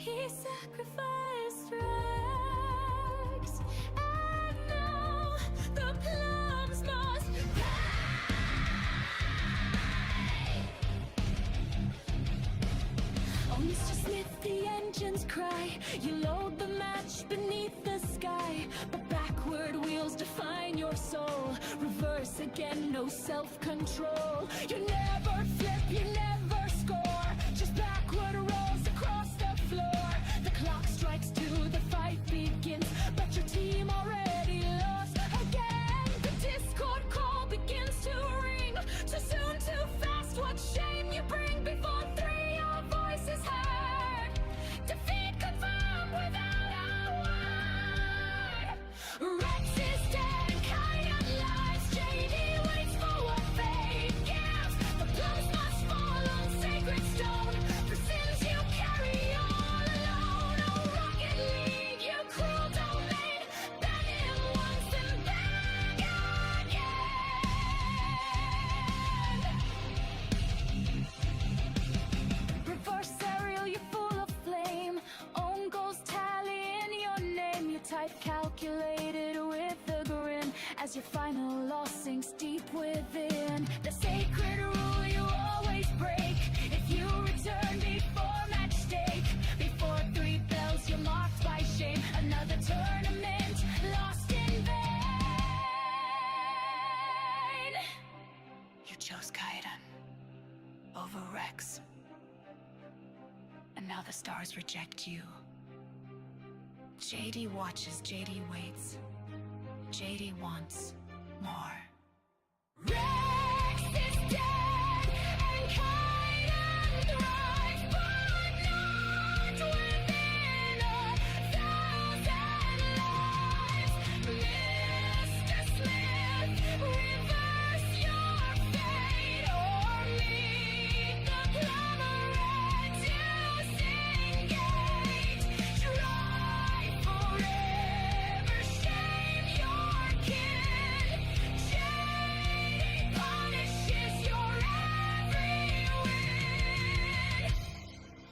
He sacrificed Rex, and now the plums must pay. Oh, Mr. Smith, the engines cry. You load the match beneath the sky, but backward wheels define your soul. Reverse again, no self-control. You never flip, you never score. Just backward rolls across the floor. The clock strikes two, the fight begins, but your team already lost again. The discord call begins to ring. Too soon, too fast, what shame you bring. Before three, your voice is heard. Defeat confirmed without a word. Rex is dead, kind of lies. JD waits for what fate gives. The blows must fall on sacred stone. The sins you carry all alone. Oh, Rocket League, you cruel domain. Ban him once and bang again. Reverse aerial, you're full of flame. Own goals tally in your name. You type calculated with a grin as your final loss sinks deep within. The sacred rule you always break. If you return before match stake, before three bells, you're marked by shame. Another tournament lost in vain. You chose Kaiden over Rex, and now the stars reject you. JD watches, JD waits. JD wants more. Rex is dead, and Kaiden thrives, but not within 1,000 lives. Mr. Smith, reverse your fate, or meet the plumber to Singate. Try forever, shame your kin. JD punishes your every win.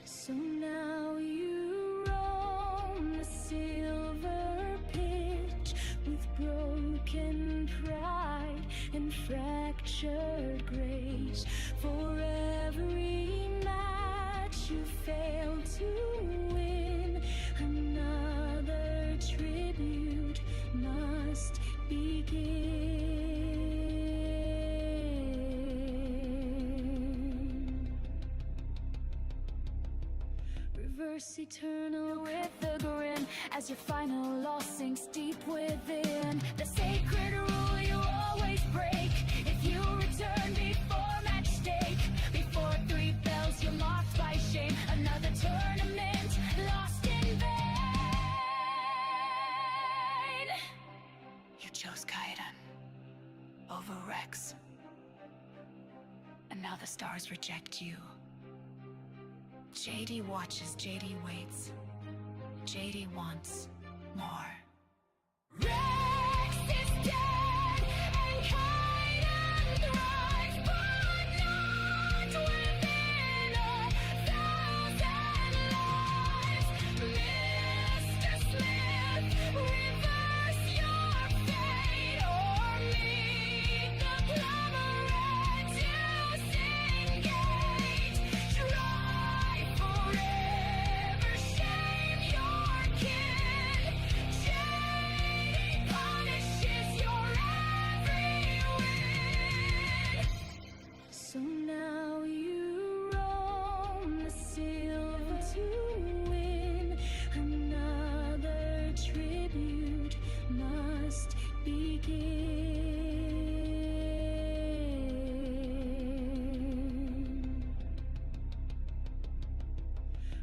So now you roam the silver pitch with broken pride and fractured grace. For every match you fail to win, another tribute must begin. Reverse eternal with a grin as your final loss sinks deep within. The sacred rule you always break. If you return before match stake, before three bells, you're marked by shame. Another tournament lost in vain. You chose Kaiden over Rex, and now the stars reject you. JD watches, JD waits. JD wants more. Rex is dead, and Kaiden thrives, but not within 1,000 lives. Mr. Smith, reverse your fate, or meet the plumber to Singate. Try forever, shame your kin. JD punishes your every win. So now you roam the silver to win. Another tribute must begin.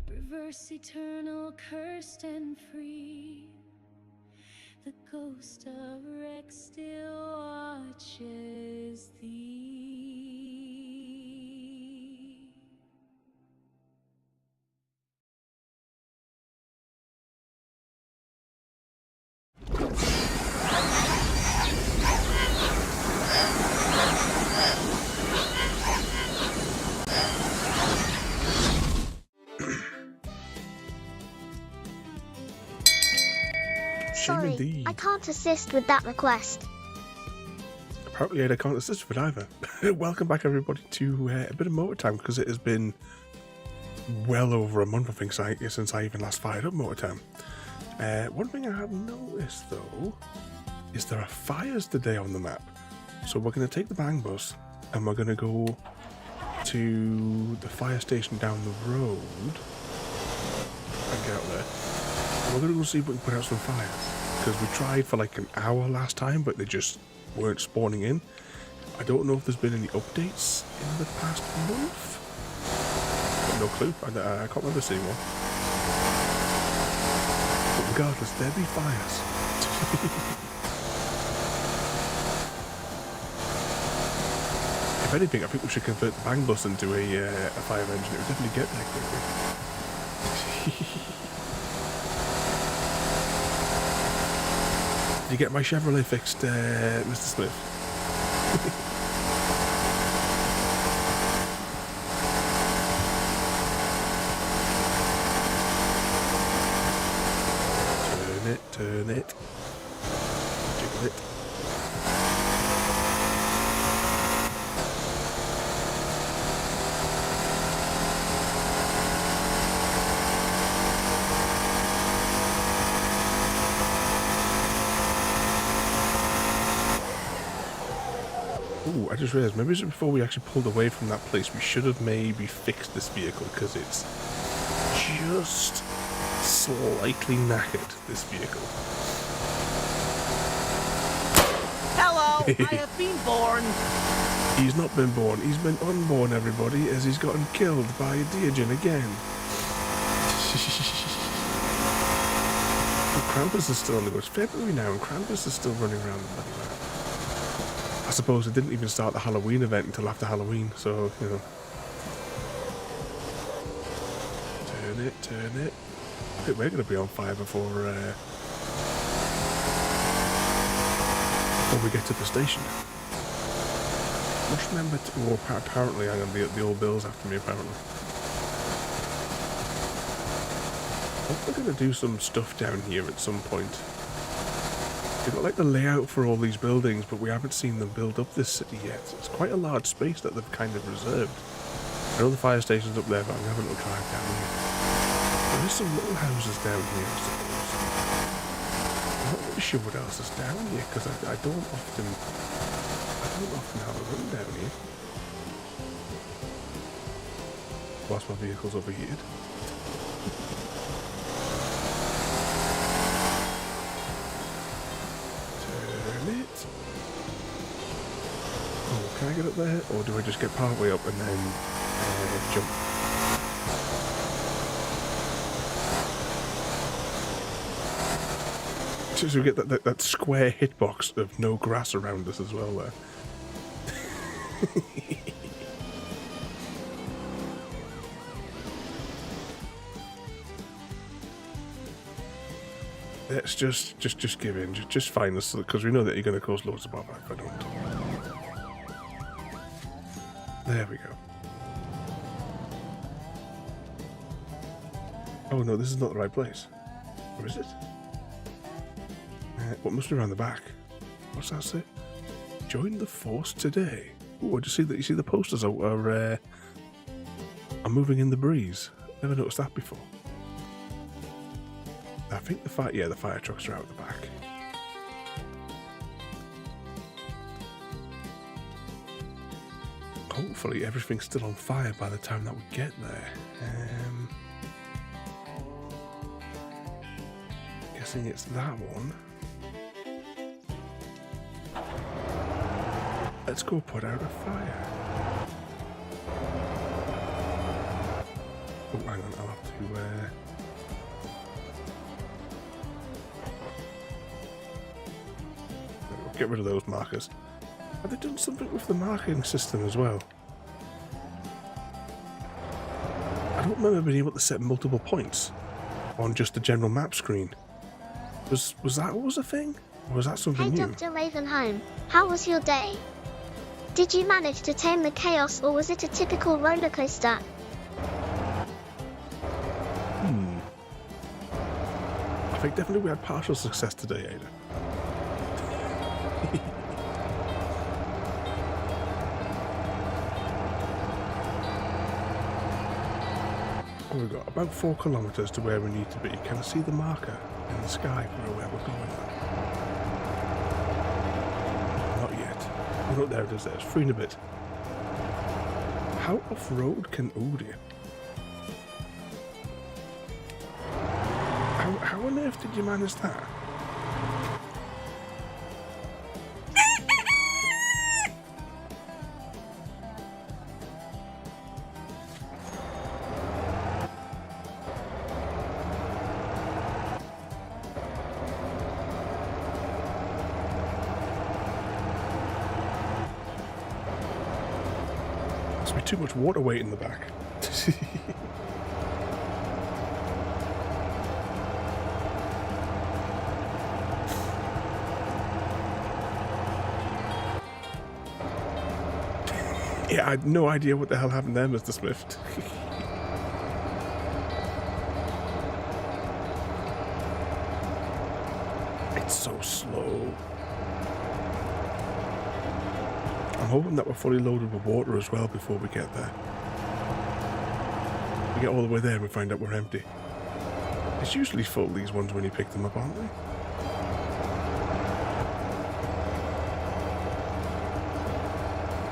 Reverse eternal, cursed and free. The ghost of Rex still watches thee. Shame sorry, indeed. I can't assist with that request. Apparently AIDA can't assist with it either. Welcome back everybody to a bit of motor time, because it has been well over a month I think since I even last fired up motor time. One thing I have noticed though is there are fires today on the map. So we're going to take the bang bus and we're going to go to the fire station down the road and get out there. We're going to go see if we can put out some fires, because we tried for like an hour last time but they just weren't spawning in. I don't know if there's been any updates in the past month. Got no clue. I can't remember seeing one. But regardless, there be fires. If anything, I think we should convert the bang bus into a fire engine. It would definitely get there quickly. Did you get my Chevrolet fixed, Mr. Smith? Turn it. Jiggle it. Ooh, I just realised, maybe before we actually pulled away from that place, we should have maybe fixed this vehicle, because it's just slightly knackered, this vehicle. Hello, I have been born. He's not been born, he's been unborn, everybody, as he's gotten killed by a Diogen again. Krampus is still on the go. It's February now and Krampus is still running around the bloody map. I suppose it didn't even start the Halloween event until after Halloween, so, you know. Turn it. I think we're going to be on fire before we get to the station. Must remember to... Oh, apparently, hang on, the old Bill's after me, apparently. I hope we're going to do some stuff down here at some point. They've got like the layout for all these buildings, but we haven't seen them build up this city yet. So it's quite a large space that they've kind of reserved. I know the fire station's up there, but I'm having a little drive down here. There is some little houses down here, I suppose. I'm not really sure what else is down here, because I don't often have a run down here. Whilst my vehicle's overheated. Can I get up there, or do I just get part way up and then jump? So we get that square hitbox of no grass around us as well there. Let's just give in. Just find us, because we know that you're going to cause loads of bother if I don't. There we go. Oh no, this is not the right place. Or is it? What must be around the back? What's that say? Join the force today. Oh, I just see that. You see the posters are moving in the breeze. Never noticed that before. I think the fire trucks are out the back. Hopefully everything's still on fire by the time that we get there. Guessing it's that one. Let's go put out a fire. Oh, hang on, I'll have to... get rid of those markers. Have they done something with the marking system as well? I don't remember being able to set multiple points on just the general map screen. Was that always a thing? Or was that something new? Hey Dr. Ravenholm, how was your day? Did you manage to tame the chaos, or was it a typical roller coaster? I fact, definitely we had partial success today, Ada. Oh, we've got about 4 kilometres to where we need to be. Can I see the marker in the sky for where we're going? Not yet. Oh, no, there it is. There's 3 and a bit. How off-road can Odie? How on earth did you manage that? Must be too much water weight in the back. Yeah, I had no idea what the hell happened there, Mr. Swift. It's so slow. I'm hoping that we're fully loaded with water as well before we get there. We get all the way there and we find out we're empty. It's usually full, these ones, when you pick them up, aren't they?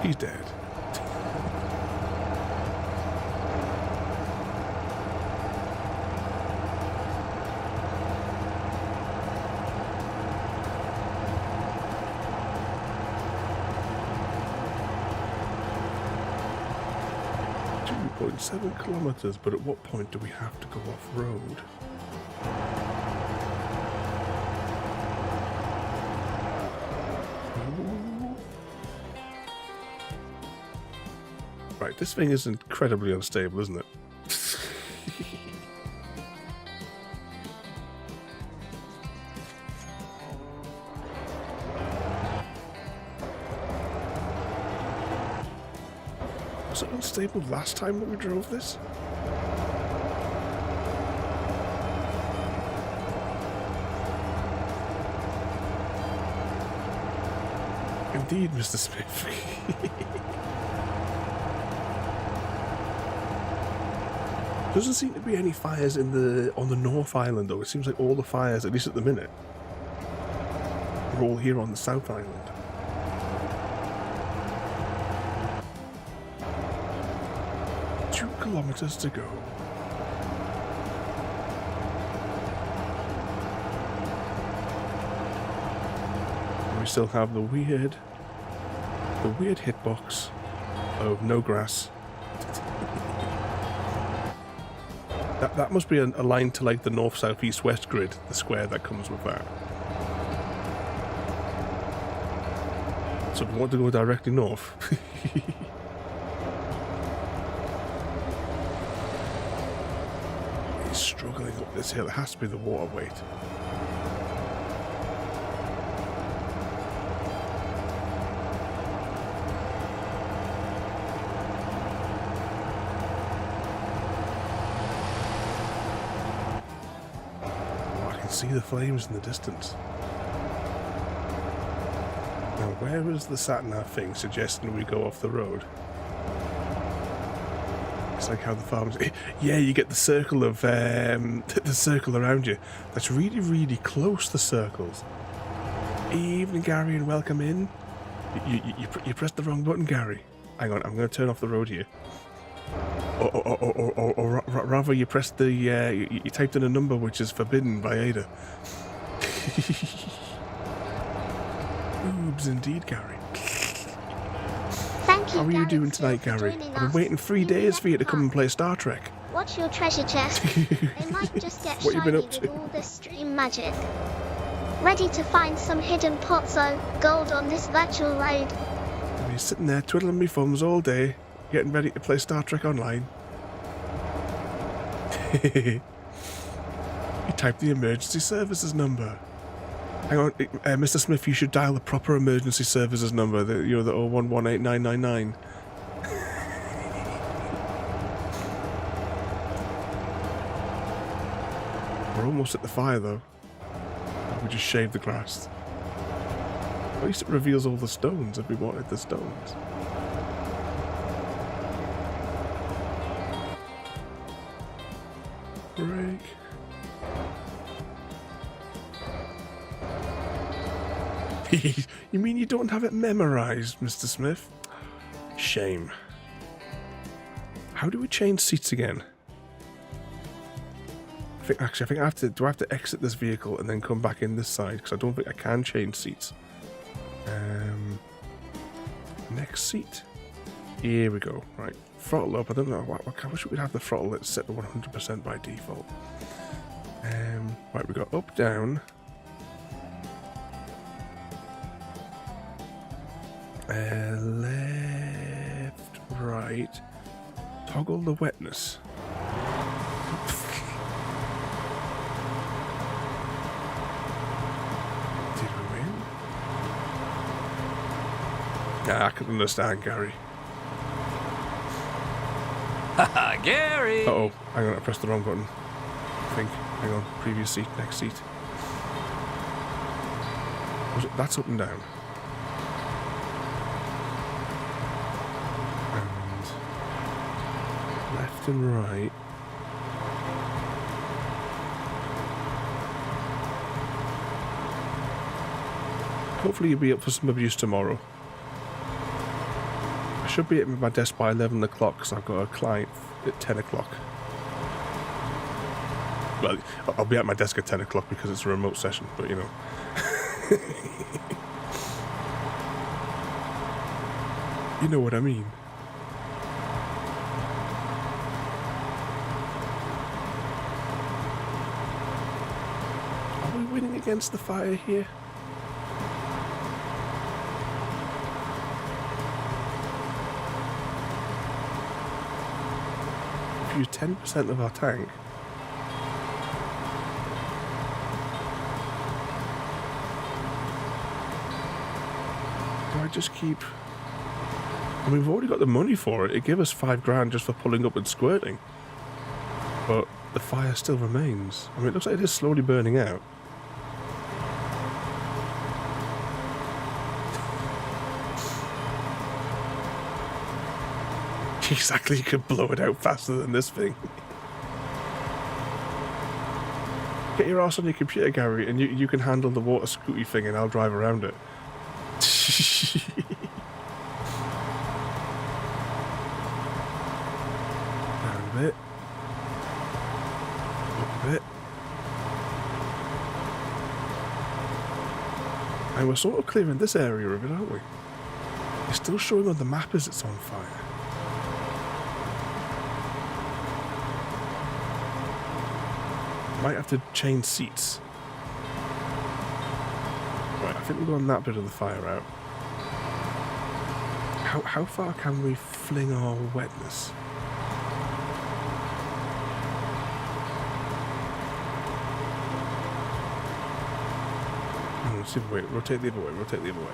He's dead. 7 kilometers, but at what point do we have to go off-road? Right, this thing is incredibly unstable, isn't it? Was it unstable last time that we drove this? Indeed, Mr. Smith. Doesn't seem to be any fires on the North Island, though. It seems like all the fires, at least at the minute, are all here on the South Island. Kilometers to go. And we still have the weird hitbox of no grass. That must be aligned to like the north, south, east, west grid, the square that comes with that. So we want to go directly north. Struggling up this hill. It has to be the water weight. Oh, I can see the flames in the distance. Now, where was the sat-nav thing suggesting we go off the road? It's like how the farmers... Yeah, you get the circle of... the circle around you. That's really, really close, the circles. Evening, Gary, and welcome in. You pressed the wrong button, Gary. Hang on, I'm going to turn off the road here. Or rather, you pressed the... you typed in a number which is forbidden by AIDA. Oops, indeed, Gary. Thank you, How are you doing tonight, Gary? I've been waiting 3 days for you to come and play Star Trek. Watch your treasure chest. They might just get What you been shiny up to? with all this stream magic. Ready to find some hidden pots of gold on this virtual road. I've been sitting there twiddling my thumbs all day, getting ready to play Star Trek Online. You typed the emergency services number. Hang on, Mr. Smith, you should dial the proper emergency services number, the 0118999. We're almost at the fire, though. just shave the grass. At least it reveals all the stones if we wanted the stones. Break. You mean you don't have it memorized, Mr. Smith? Shame. How do we change seats again? I think I have to. Do I have to exit this vehicle and then come back in this side? Because I don't think I can change seats. Next seat. Here we go. Right, throttle up. I don't know. I wish we'd have the throttle set to 100% by default. Right, we got up, down. Left, right. Toggle the wetness. Did we win? Nah, I can understand, Gary. Haha, Gary! Uh-oh, hang on, I pressed the wrong button. I think. Hang on, previous seat, next seat. Was it? That's up and down. And left and right. Hopefully you'll be up for some abuse tomorrow. I should be at my desk by 11 o'clock because I've got a client at 10 o'clock. Well, I'll be at my desk at 10 o'clock because it's a remote session, but you know. You know what I mean. Are we winning against the fire here? If we use 10% of our tank. Do I just keep... I mean, we've already got the money for it. It gave us $5,000 just for pulling up and squirting. But the fire still remains. I mean, it looks like it is slowly burning out. Exactly, you could blow it out faster than this thing. Get your ass on your computer, Gary, and you can handle the water scooty thing and I'll drive around it. Down a bit. Up a bit. And we're sort of clearing this area of it, aren't we? It's still showing on the map as it's on fire. Might have to change seats. Right, I think we've gotten that bit of the fire out. How far can we fling our wetness? Let's see the way. Rotate the other way. Rotate the other way.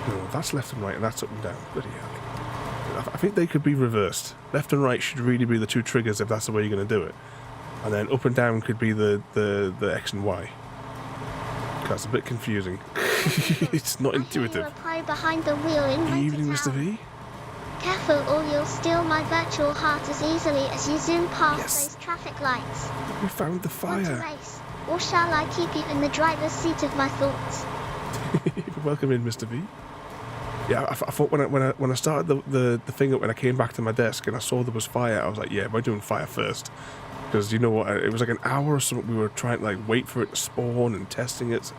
No, that's left and right, and that's up and down. Bloody hell. I think they could be reversed. Left and right should really be the two triggers if that's the way you're going to do it. And then up and down could be the X and Y. That's a bit confusing. It's not intuitive. Behind the wheel in Evening, Mr. V. Careful or you'll steal my virtual heart as easily as you zoom past those traffic lights. We found the Want to fire. race? Or shall I keep you in the driver's seat of my thoughts? Welcome in, Mr. V. Yeah, I thought when I started the thing up, when I came back to my desk and I saw there was fire, I was like, yeah, we're doing fire first. Because you know what, it was like an hour or something. We were trying to like wait for it to spawn and testing it.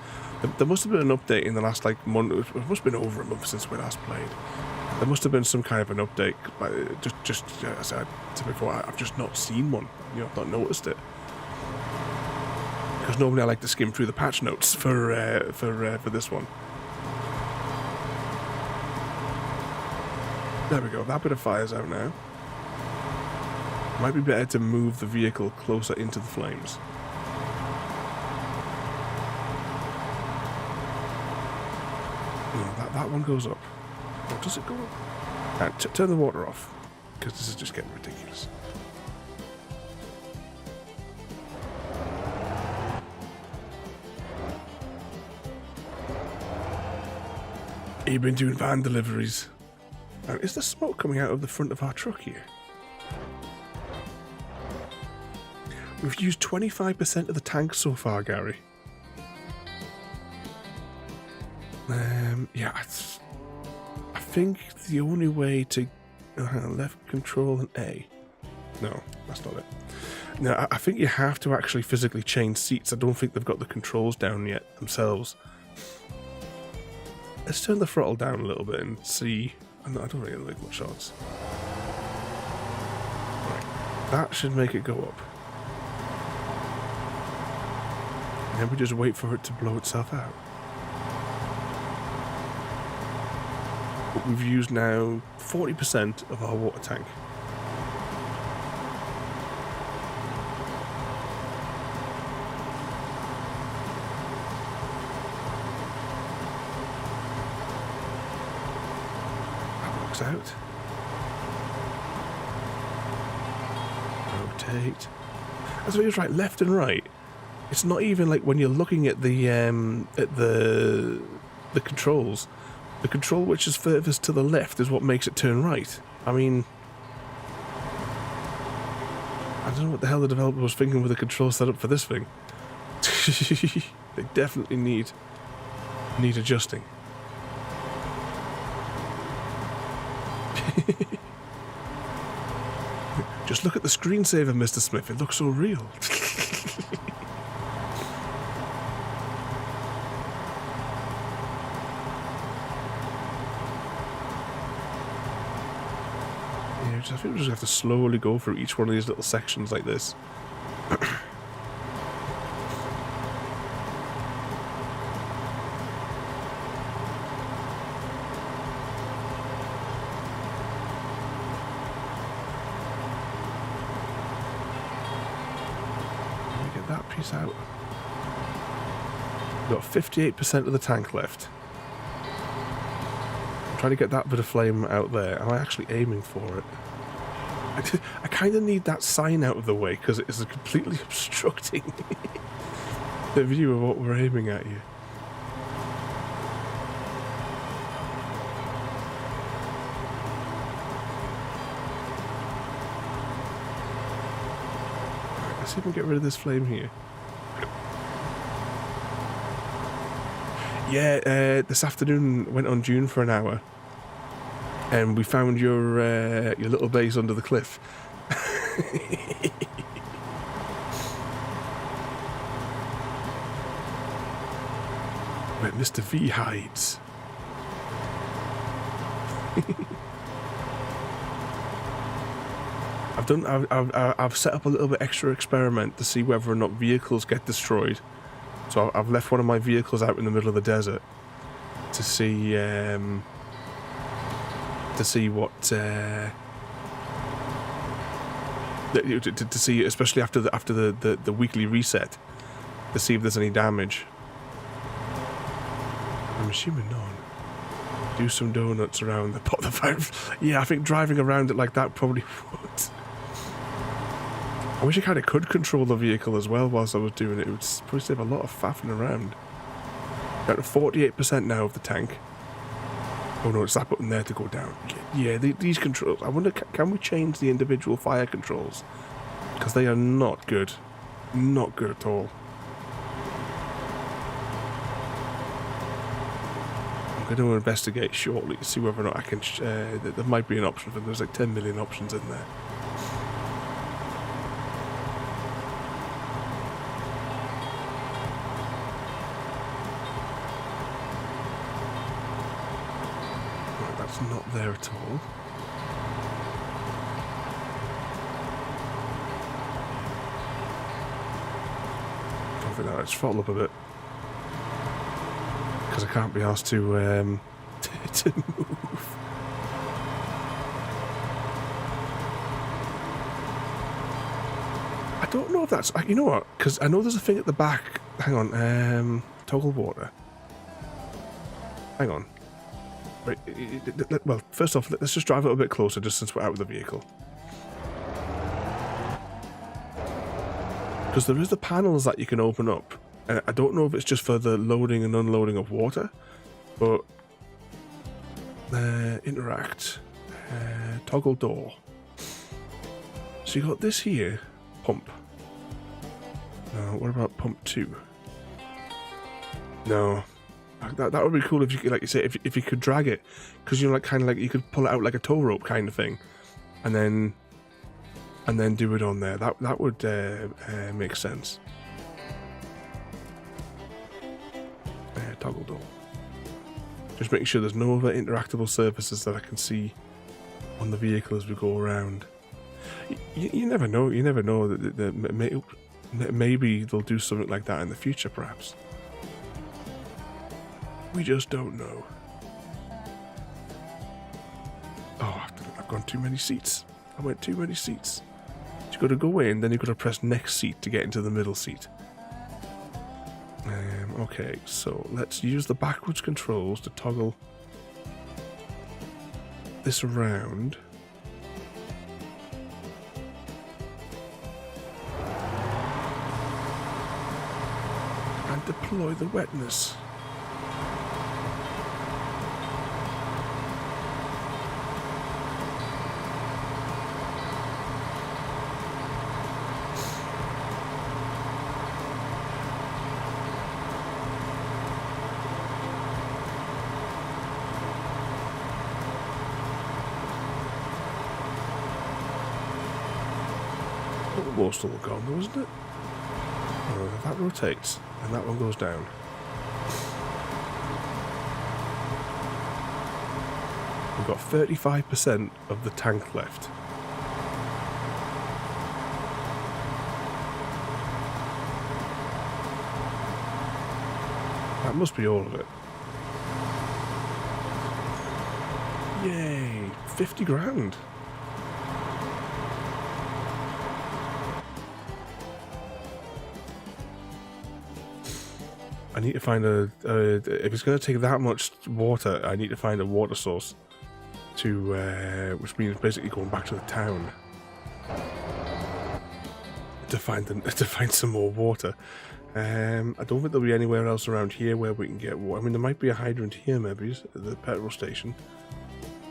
There must have been an update in the last like month. It must have been over a month since we last played. There must have been some kind of an update. But just as I said before, I've just not seen one. You know, I've not noticed it. Because normally I like to skim through the patch notes for this one. There we go. That bit of fire's out now. Might be better to move the vehicle closer into the flames. No, that one goes up. Or does it go up? Turn the water off. because this is just getting ridiculous. You've been doing van deliveries. Now, is there smoke coming out of the front of our truck here? We've used 25% of the tank so far, Gary. Yeah, I think the only way to... left control and A. No, that's not it. No, I think you have to actually physically change seats. I don't think they've got the controls down yet themselves. Let's turn the throttle down a little bit and see. I don't really like much shots. Right, that should make it go up. And then we just wait for it to blow itself out. But we've used now 40% of our water tank. Out. Rotate. That's what it's right, left and right. It's not even like when you're looking at the controls. The control which is furthest to the left is what makes it turn right. I mean, I don't know what the hell the developer was thinking with the control setup for this thing. They definitely need adjusting. Just look at the screensaver, Mr. Smith. It looks so real. Yeah, I think we just have to slowly go through each one of these little sections like this. Out. We've got 58% of the tank left. I'm trying to get that bit of flame out there. Am I actually aiming for it? I kind of need that sign out of the way because it is completely obstructing the view of what we're aiming at here. Right, let's see if we can get rid of this flame here. Yeah, this afternoon went on June for an hour, and we found your little base under the cliff. Where Mr. V hides. I've set up a little bit extra experiment to see whether or not vehicles get destroyed. So I've left one of my vehicles out in the middle of the desert to see what to see, especially after the weekly reset, to see if there's any damage. I'm assuming none. Do some donuts around the pot. Yeah, I think driving around it like that probably would. I wish I kind of could control the vehicle as well whilst I was doing it. It would probably save a lot of faffing around. Down to 48% now of the tank. Oh no, it's that button there to go down. Yeah, these controls. I wonder, can we change the individual fire controls? Because they are not good. Not good at all. I'm going to investigate shortly to see whether or not I can... there might be an option for them. There's like 10 million options in there. Not there at all. I think now let's throttle up a bit because I can't be asked to move. I don't know if that's, you know what, because I know there's a thing at the back. Hang on, toggle water. Hang on. Right, well, first off, let's just drive a little bit closer, just since we're out of the vehicle. Because there is the panels that you can open up. And I don't know if it's just for the loading and unloading of water, but interact, toggle door. So you got this here, pump. No, what about pump 2? No. That would be cool if you could, like you say, if you could drag it, because you know, like kind of like you could pull it out like a tow rope kind of thing, and then do it on there. That would make sense. Toggle door. Just making sure there's no other interactable surfaces that I can see on the vehicle as we go around. You never know. You never know that maybe they'll do something like that in the future, perhaps. We just don't know. Oh, I've gone too many seats. I went too many seats. You've got to go in, then you've got to press next seat to get into the middle seat. Okay, so let's use the backwards controls to toggle this around. And deploy the wetness. Almost all gone though, isn't it? Oh, that rotates, and that one goes down. We've got 35% of the tank left. That must be all of it. Yay! 50 grand! I need to find if it's going to take that much water, I need to find a water source to, which means basically going back to the town to find some more water. I don't think there'll be anywhere else around here where we can get water. I mean, there might be a hydrant here, maybe at the petrol station.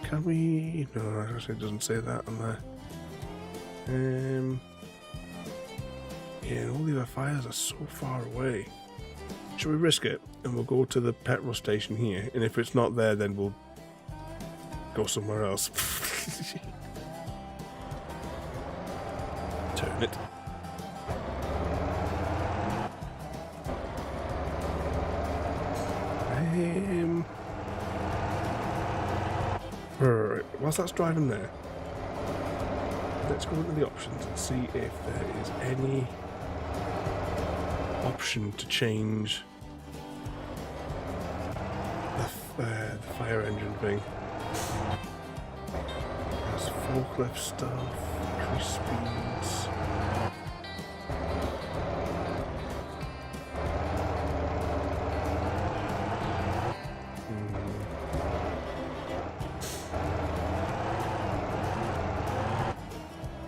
Can we? No, actually, it doesn't say that on there. Yeah, and all the other fires are so far away. Should we risk it? And we'll go to the petrol station here. And if it's not there, then we'll go somewhere else. Turn it. Right, whilst that's driving there, let's go into the options and see if there is any option to change the fire engine thing. There's forklift stuff, increase speeds.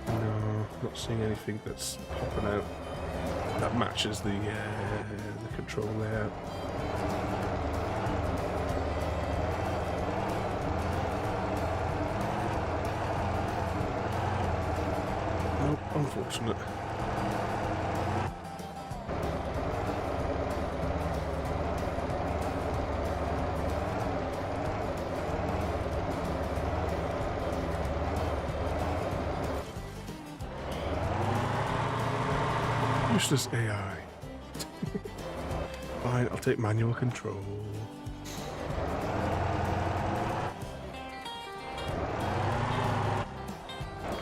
No, not seeing anything that's popping out that matches the control layout. Nope, unfortunate. Useless AI. Fine, I'll take manual control.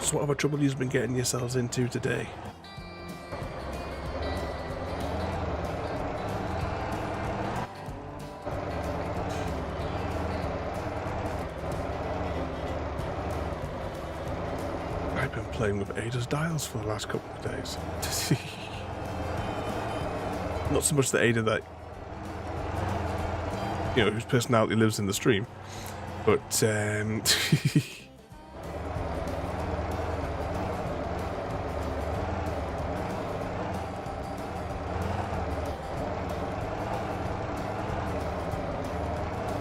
So what other trouble you've been getting yourselves into today? I've been playing with AIDA's dials for the last couple of days. Not so much the AIDA that, you know, whose personality lives in the stream, But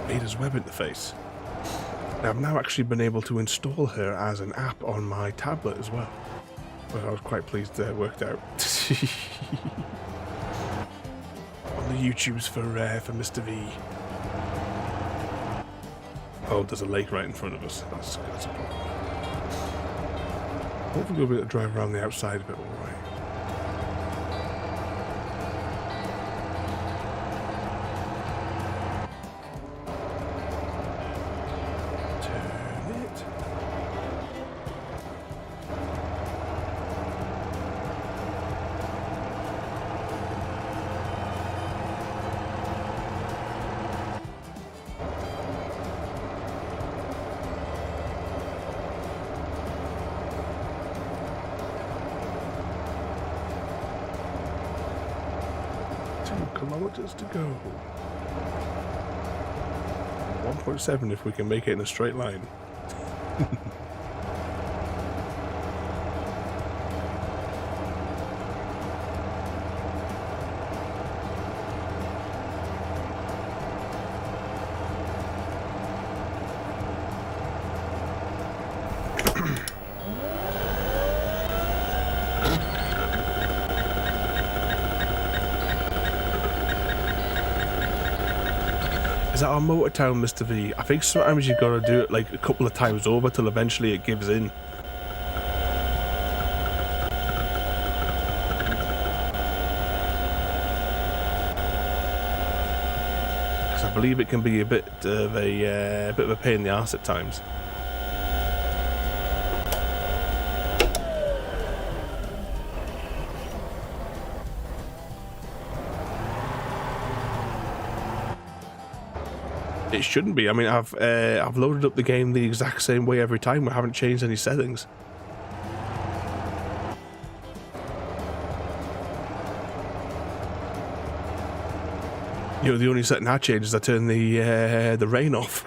AIDA's web interface. Now, I've now actually been able to install her as an app on my tablet as well. Well, I was quite pleased that it worked out. On the YouTubes for Mr. V. Oh, there's a lake right in front of us. That's a problem. Hopefully we'll be able to drive around the outside a bit all right. Kilometers to go. 1.7 if we can make it in a straight line. Is that on Motortown, Mr. V? I think sometimes you've got to do it like a couple of times over till eventually it gives in. Because I believe it can be a bit of a pain in the arse at times. It shouldn't be. I mean, I've loaded up the game the exact same way every time. I haven't changed any settings. You know, the only setting I changed is I turned the rain off.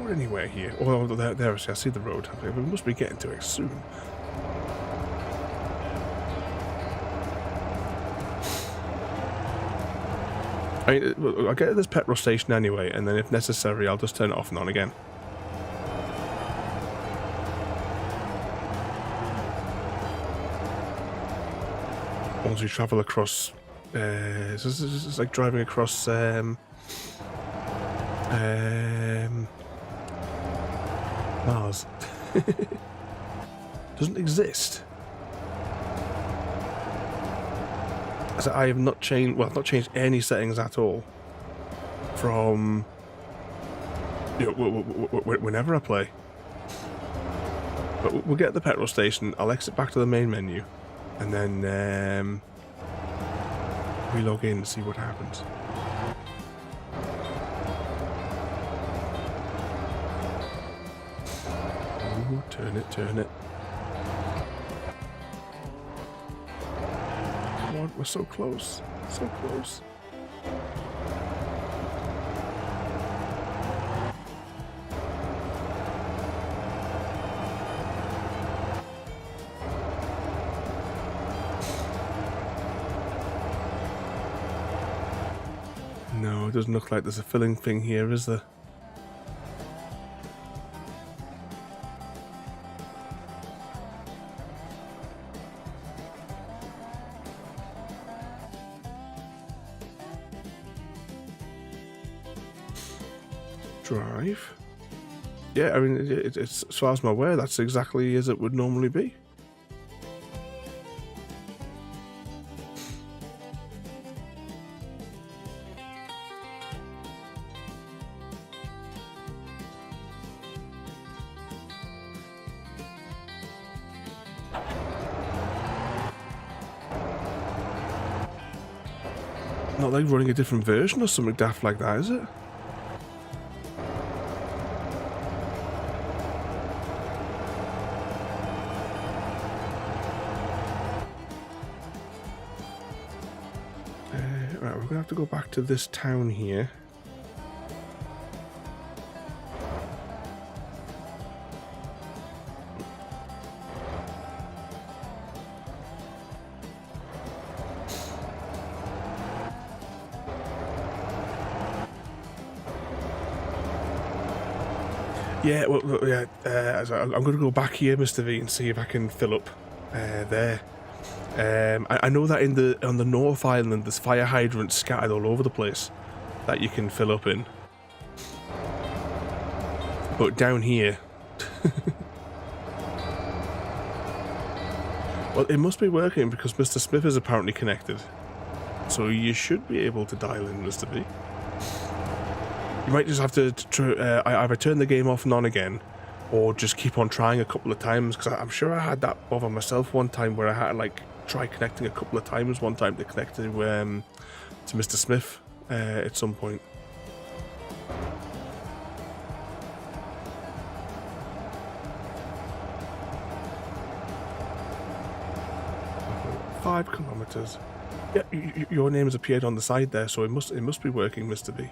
Anywhere here? Oh, there I see the road. We must be getting to it soon. I mean, I'll get to this petrol station anyway, and then if necessary, I'll just turn it off and on again. Once we travel across, it's like driving across. Mars doesn't exist. So I have not changed. Well, I've not changed any settings at all from whenever I play. But we'll get to the petrol station. I'll exit back to the main menu, and then re-log in and see what happens. Ooh, turn it, turn it. Come on, we're so close, so close. No, it doesn't look like there's a filling thing here, is there? Drive. Yeah, I mean, it's as far as I'm aware, that's exactly as it would normally be. Not like running a different version or something daft like that, is it? we're going to have to go back to this town here. Yeah, well, yeah. I'm going to go back here, Mr. V, and see if I can fill up there. I know that on the North Island, there's fire hydrants scattered all over the place that you can fill up in. But down here, well, it must be working because Mr. Smith is apparently connected. So you should be able to dial in, Mr. V. You might just have to either turn the game off and on again, or just keep on trying a couple of times, because I'm sure I had that bother myself one time where I had to like try connecting a couple of times one time to connect to Mr. Smith at some point. "5 kilometers. Yeah, your name has appeared on the side there, so it must be working, Mr. B.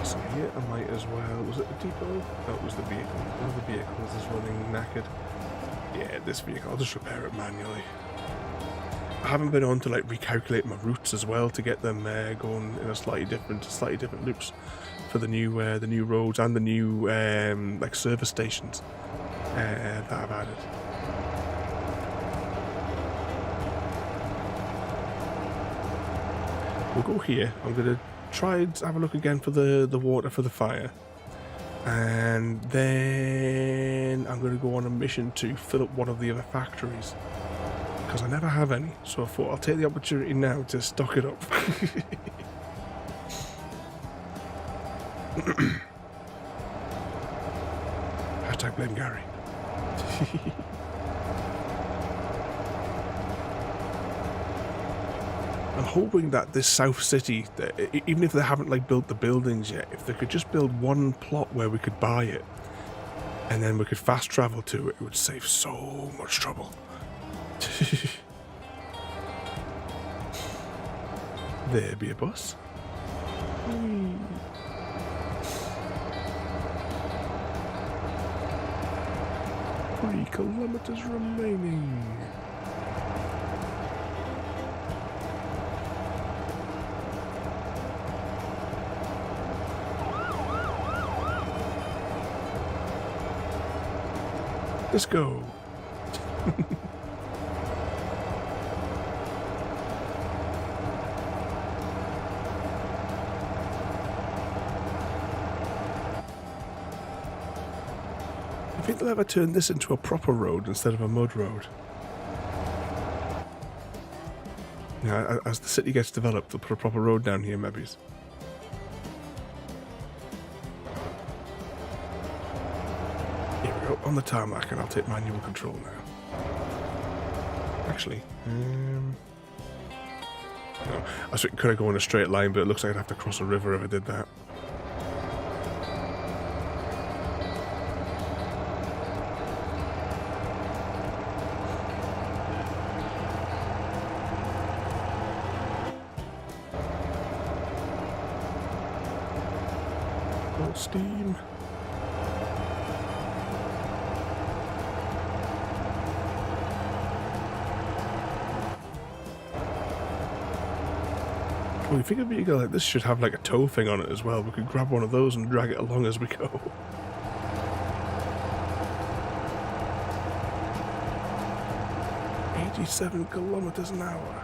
So here I might as well. Was it the depot? No, it was the vehicle. One of the vehicles is running knackered. Yeah, this vehicle. I'll just repair it manually. I haven't been on to like recalculate my routes as well to get them going in a slightly different loops for the new roads and the new like service stations that I've added. We'll go here. I'm gonna try and have a look again for the water for the fire, and then I'm gonna go on a mission to fill up one of the other factories, because I never have any, so I thought I'll take the opportunity now to stock it up. Hashtag blame Gary. I'm hoping that this South City, even if they haven't like built the buildings yet, if they could just build one plot where we could buy it, and then we could fast travel to it, it would save so much trouble. There be a bus. 3 kilometers remaining. Let's go. I think they'll ever turn this into a proper road instead of a mud road. Yeah, as the city gets developed, they'll put a proper road down here, maybe. Here we go, on the tarmac, and I'll take manual control now. Actually, no, I was thinking could I go in a straight line, but it looks like I'd have to cross a river if I did that. Steam. Well, you think a vehicle like this should have like a tow thing on it as well. We could grab one of those and drag it along as we go. "87 kilometers an hour.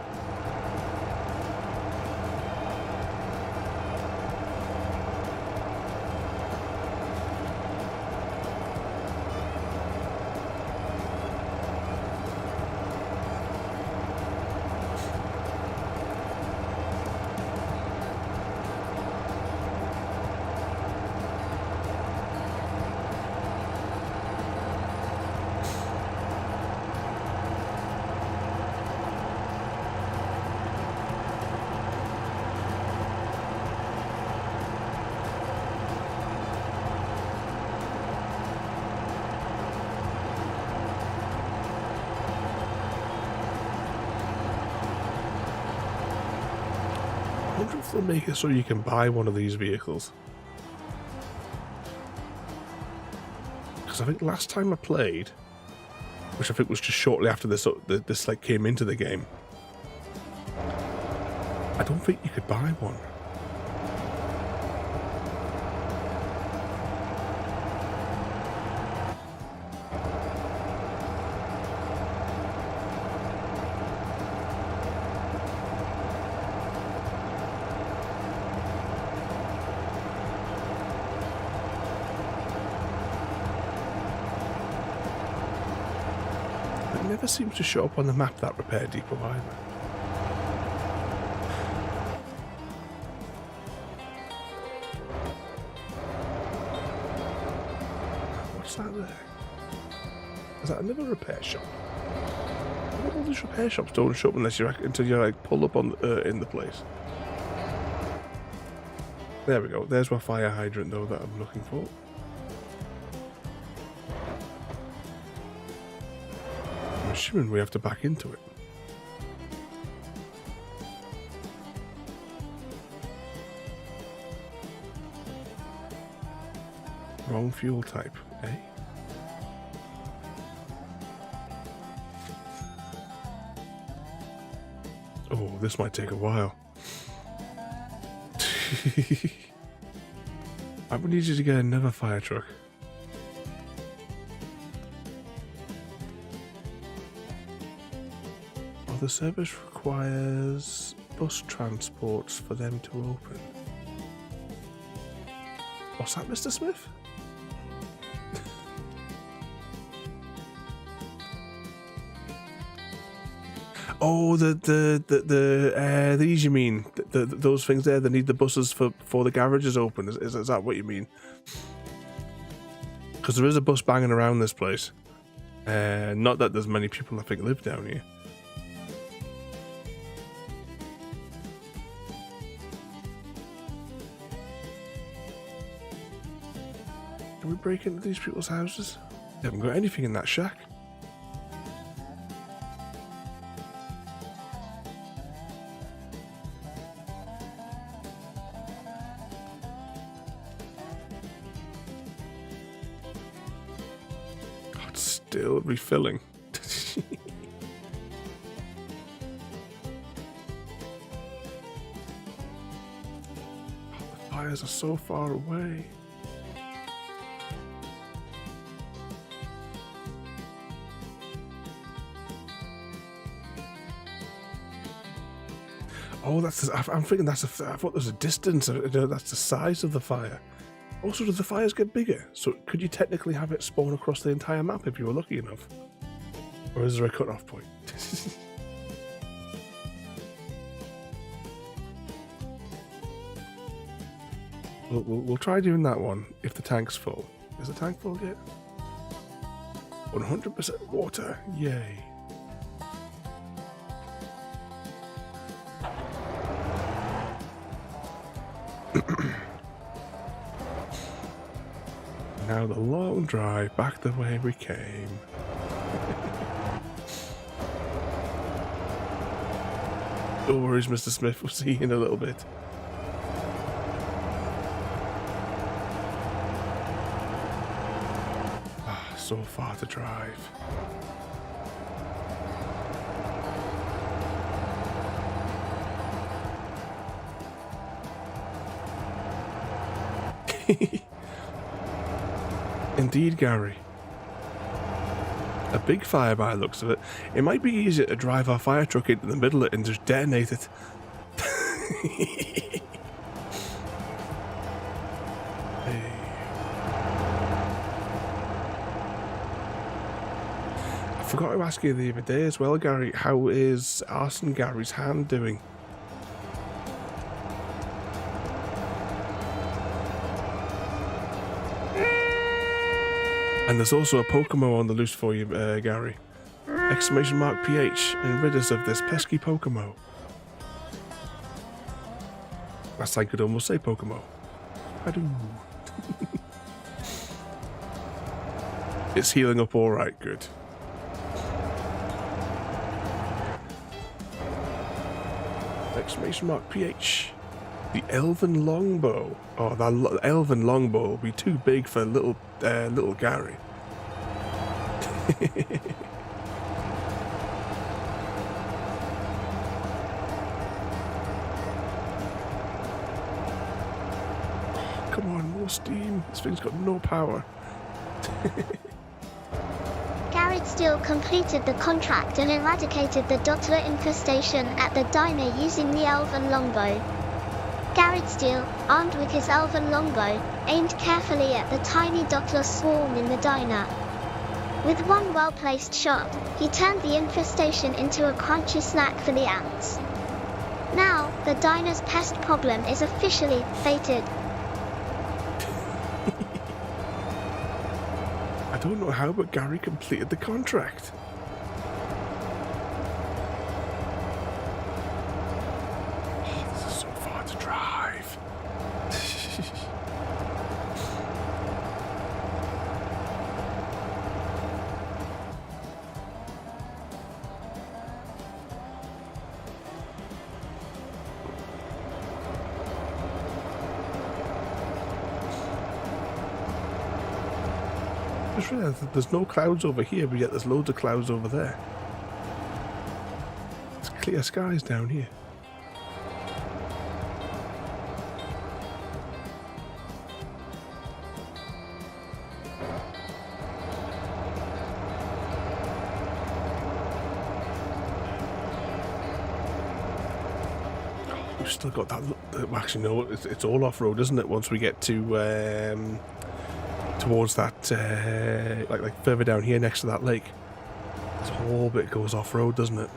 I wonder if they'll make it so you can buy one of these vehicles. Because I think last time I played, which I think was just shortly after this like came into the game, I don't think you could buy one. It never seems to show up on the map, that repair depot either. What's that there? Is that another repair shop? All these repair shops don't show up unless until you like pull up on in the place. There we go. There's my fire hydrant though that I'm looking for. I'm assuming we have to back into it. Wrong fuel type, eh? Oh, this might take a while. I would need you to get another fire truck. Oh, the service requires bus transports for them to open. What's that, Mr. Smith? Oh, these you mean? Those things there that need the buses for the garages open. Is that what you mean? Because there is a bus banging around this place. Not that there's many people I think live down here. Can we break into these people's houses? They haven't got anything in that shack. Still refilling. Oh, the fires are so far away. Oh, I'm thinking I thought there's a distance. That's the size of the fire. Also, do the fires get bigger? So could you technically have it spawn across the entire map if you were lucky enough? Or is there a cut-off point? we'll try doing that one if the tank's full. Is the tank full yet? 100% water. Yay. Now the long drive back the way we came. No worries, Mr. Smith. We'll see you in a little bit. Ah, so far to drive. Indeed, Gary. A big fire by the looks of it. It might be easier to drive our fire truck into the middle of it and just detonate it. Hey. I forgot to ask you the other day as well, Gary. How is Arson Gary's hand doing? And there's also a Pokemon on the loose for you, Gary. Exclamation mark PH, and rid us of this pesky Pokemon. Last I could almost say Pokemon. I do. It's healing up alright, good. Exclamation mark PH. The elven longbow. Oh, that elven longbow will be too big for little Gary. Come on, more steam. This thing's got no power. Garrett Steele completed the contract and eradicated the Dottler infestation at the diner using the elven longbow. Garrett Steele, armed with his elven longbow, aimed carefully at the tiny Dottler swarm in the diner. With one well-placed shot, he turned the infestation into a crunchy snack for the ants. Now, the diner's pest problem is officially fated. I don't know how, but Gary completed the contract. Oh, this is so far to drive. I just realised that there's no clouds over here, but yet there's loads of clouds over there. It's clear skies down here. We've still got that. Well, actually, no, it's all off-road, isn't it? Once we get to towards that, like further down here next to that lake, this whole bit goes off-road, doesn't it?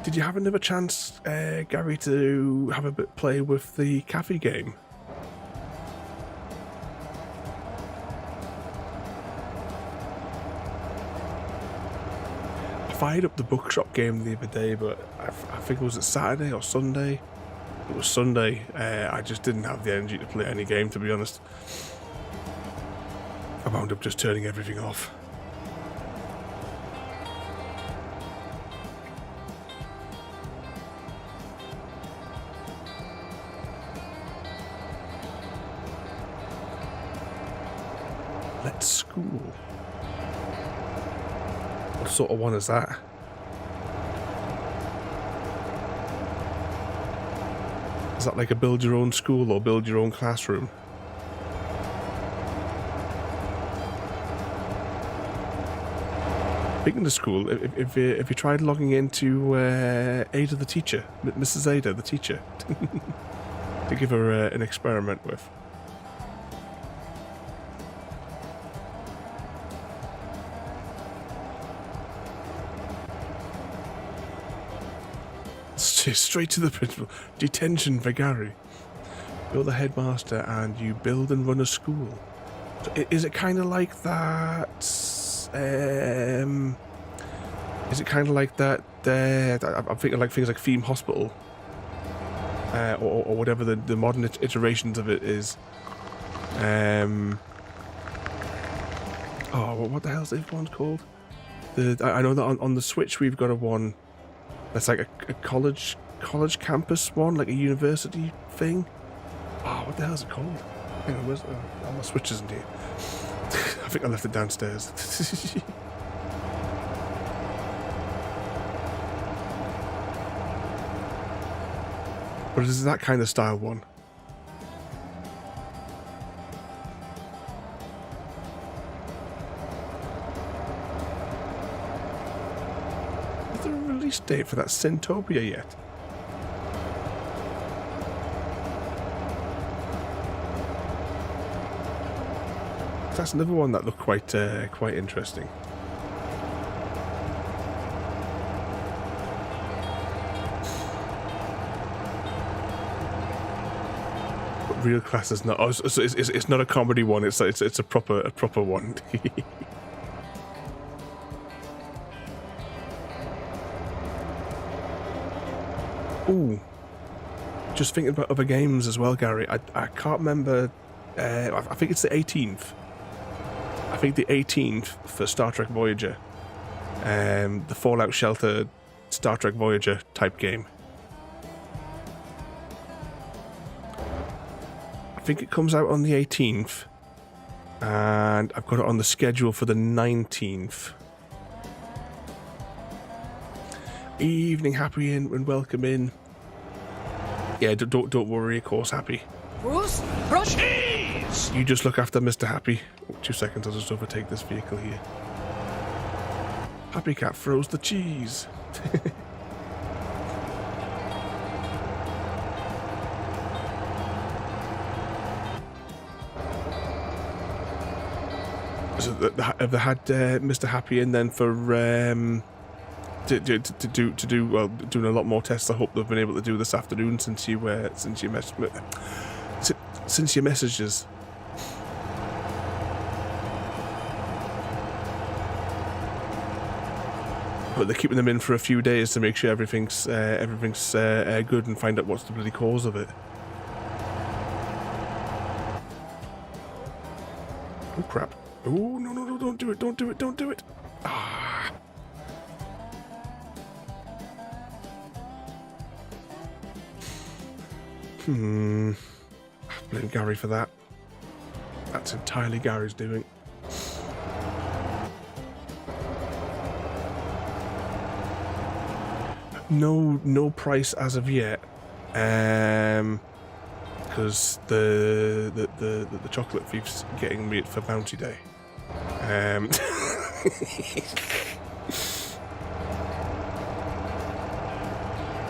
Did you have another chance, Gary, to have a bit play with the cafe game? I fired up the bookshop game the other day, but I think it was a Saturday or Sunday. It was Sunday. I just didn't have the energy to play any game, to be honest. I wound up just turning everything off. Let's school. What sort of one is that? Is that like a build your own school or build your own classroom? Speaking of school, if you tried logging into AIDA the teacher, Mrs. AIDA the teacher, to give her an experiment with. Straight to the principal. Detention for Gary. You're the headmaster and you build and run a school. So is it kind of like that? Is it kind of like that? I'm thinking like things like Theme Hospital, or whatever the modern iterations of it is. Oh, what the hell's this one called? I know that on the Switch we've got a one that's like a college campus one, like a university thing. Oh, what the hell is it called? Hang on, where's my Switch isn't here. I think I left it downstairs. But is that kind of style one? Is there a release date for that Syntopia yet? That's another one that looked quite interesting. But Real Class is not. Oh, so it's not a comedy one. It's a proper one. Ooh, just thinking about other games as well, Gary. I can't remember. I think it's the 18th. I think the 18th for Star Trek Voyager. the Fallout Shelter Star Trek Voyager type game. I think it comes out on the 18th, and I've got it on the schedule for the 19th. Evening, Happy, and welcome in. Yeah, don't worry, of course, Happy. Bruce, cheese! You just look after Mr. Happy. Oh, 2 seconds, I'll just overtake this vehicle here. Happy Cat throws the cheese. So have they had Mr. Happy in then for to do well, doing a lot more tests? I hope they've been able to do this afternoon since you messaged us. But they're keeping them in for a few days to make sure everything's good and find out what's the bloody cause of it. Oh crap! Oh no! Don't do it! Ah! Blame Gary for that. That's entirely Gary's doing. No price as of yet, because the chocolate thief's getting me for Bounty Day.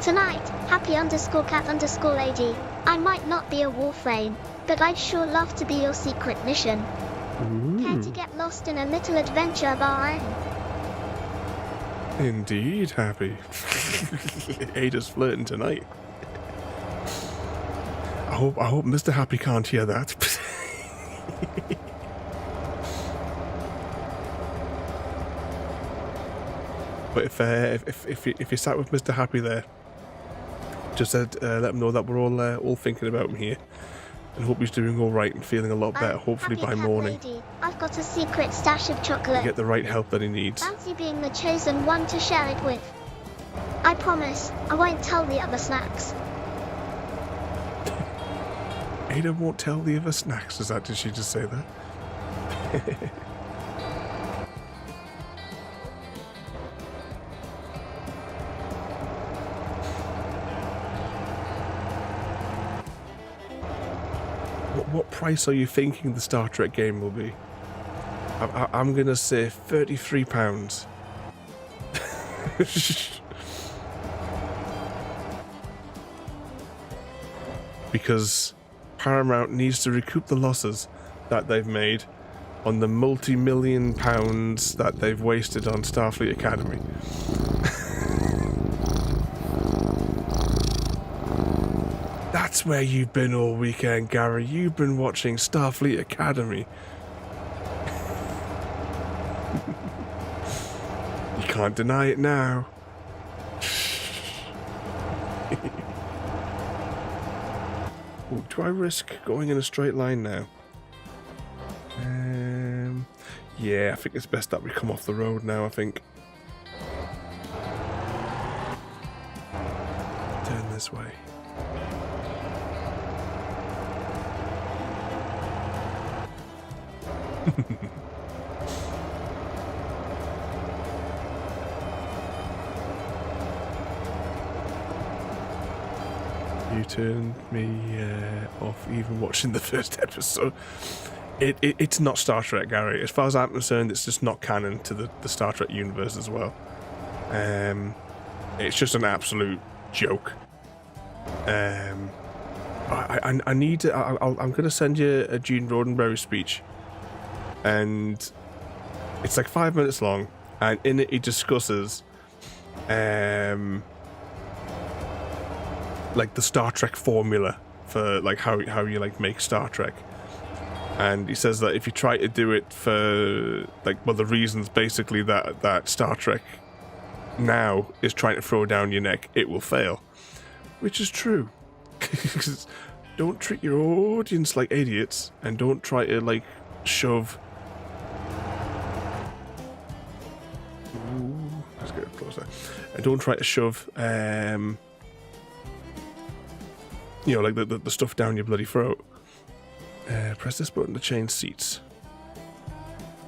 Tonight, happy_cat_lady. I might not be a Warframe, but I'd sure love to be your secret mission. Care to get lost in a little adventure of our own? Indeed, Happy. Ada's flirting tonight. I hope Mr. Happy can't hear that. But if you sat with Mr. Happy there, just let him know that we're all thinking about him here, and hope he's doing all right and feeling a lot better. Hopefully by morning. Lady. I've got a secret stash of chocolate. Get the right help that he needs. Fancy being the chosen one to share it with. I promise, I won't tell the other snacks. Ada won't tell the other snacks. Did she just say that? What price are you thinking the Star Trek game will be? I'm gonna say £33. Because Paramount needs to recoup the losses that they've made on the multi-million pounds that they've wasted on Starfleet Academy. That's where you've been all weekend, Gary. You've been watching Starfleet Academy. You can't deny it now. Ooh, do I risk going in a straight line now? Yeah, I think it's best that we come off the road now, I think. Turn this way. You turned me off even watching the first episode. It's not Star Trek, Gary. As far as I'm concerned, it's just not canon to the Star Trek universe as well. It's just an absolute joke. I need to. I'm going to send you a Gene Roddenberry speech, and it's like 5 minutes long, and in it he discusses like the Star Trek formula for like how you like make Star Trek. And he says that if you try to do it for like, well, the reasons basically that Star Trek now is trying to throw down your neck, it will fail, which is true. Don't treat your audience like idiots, and don't try to like shove. Ooh, Let's get it closer. And don't try to shove, you know, like the stuff down your bloody throat. Press this button to change seats.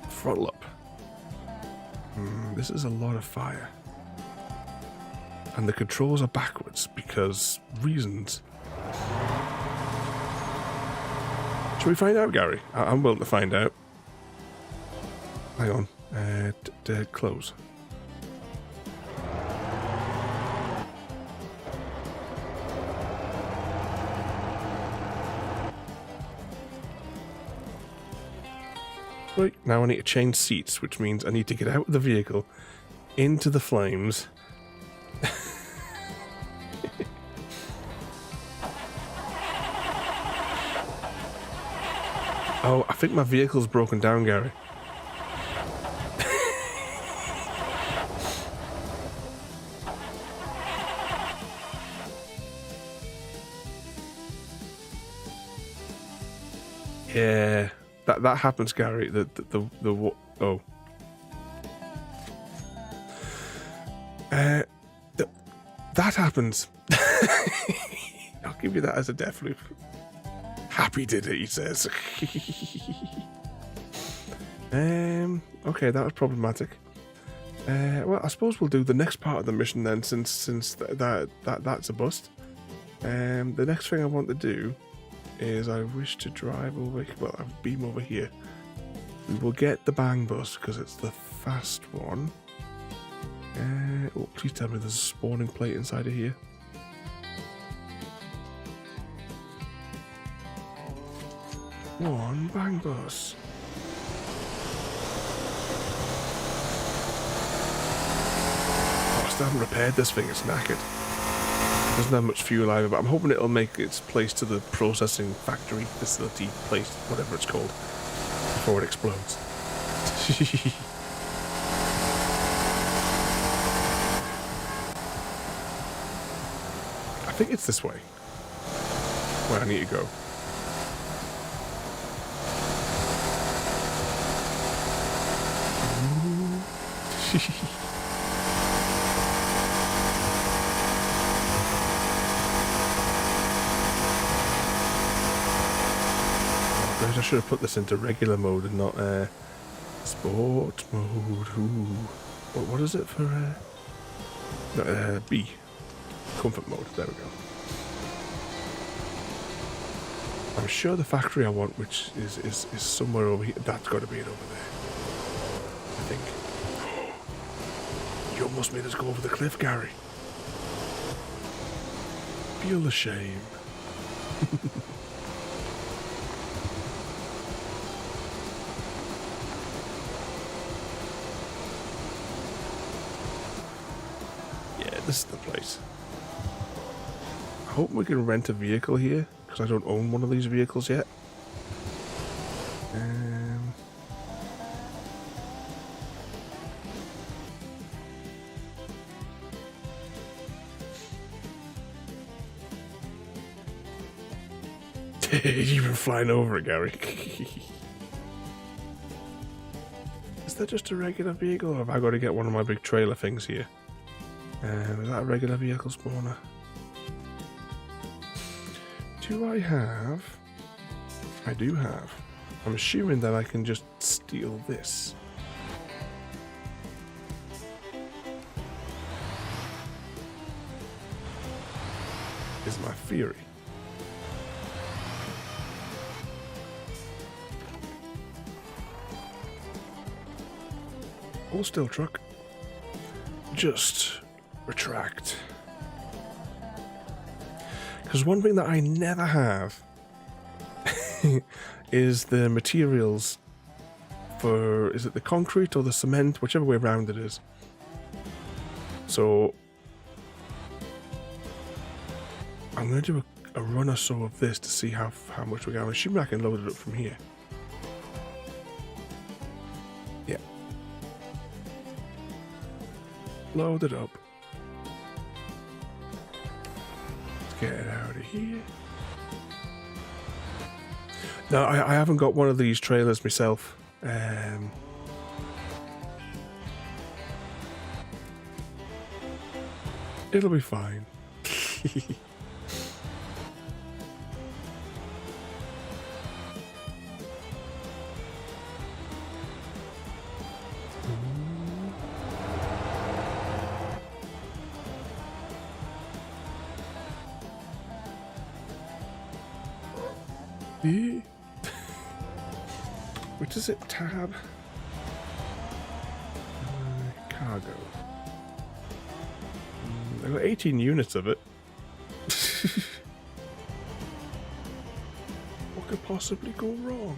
Throttle up. This is a lot of fire. And the controls are backwards because reasons. Shall we find out, Gary? I'm willing to find out. Hang on. Close. Right, now I need to change seats, which means I need to get out of the vehicle, into the flames. Oh, I think my vehicle's broken down, Gary. Yeah, that happens, Gary. Oh. That happens. I'll give you that as a Deathloop. Happy did it, he says. Okay, that was problematic. Well, I suppose we'll do the next part of the mission then, since that's a bust. The next thing I want to do is I wish to drive over. Well, I'll beam over here. We will get the bang bus because it's the fast one. Oh, please tell me there's a spawning plate inside of here. One bang bus. Oh, I still haven't repaired this thing, it's knackered. It doesn't have much fuel either, but I'm hoping it'll make its place to the processing factory, facility, place, whatever it's called, before it explodes. I think it's this way where I need to go. I should have put this into regular mode and not sport mode. Ooh. What is it for B? Comfort mode. There we go. I'm sure the factory I want, which is somewhere over here. That's got to be it over there. I think. You almost made us go over the cliff, Gary. Feel the shame. This is the place. I hope we can rent a vehicle here, because I don't own one of these vehicles yet. You've been flying over it, Gary. Is that just a regular vehicle, or have I got to get one of my big trailer things here? Is that a regular vehicle spawner? Do I have? I do have. I'm assuming that I can just steal this. Is my theory. All still truck. Just retract. Because one thing that I never have is the materials for, is it the concrete or the cement, whichever way around it is. So I'm going to do a run or so of this to see how much we got. I'm assuming I can load it up from here. Yeah. Load it up. Get it out of here. No, I haven't got one of these trailers myself. It'll be fine. Which is it? Tab. Cargo. I've got 18 units of it. What could possibly go wrong?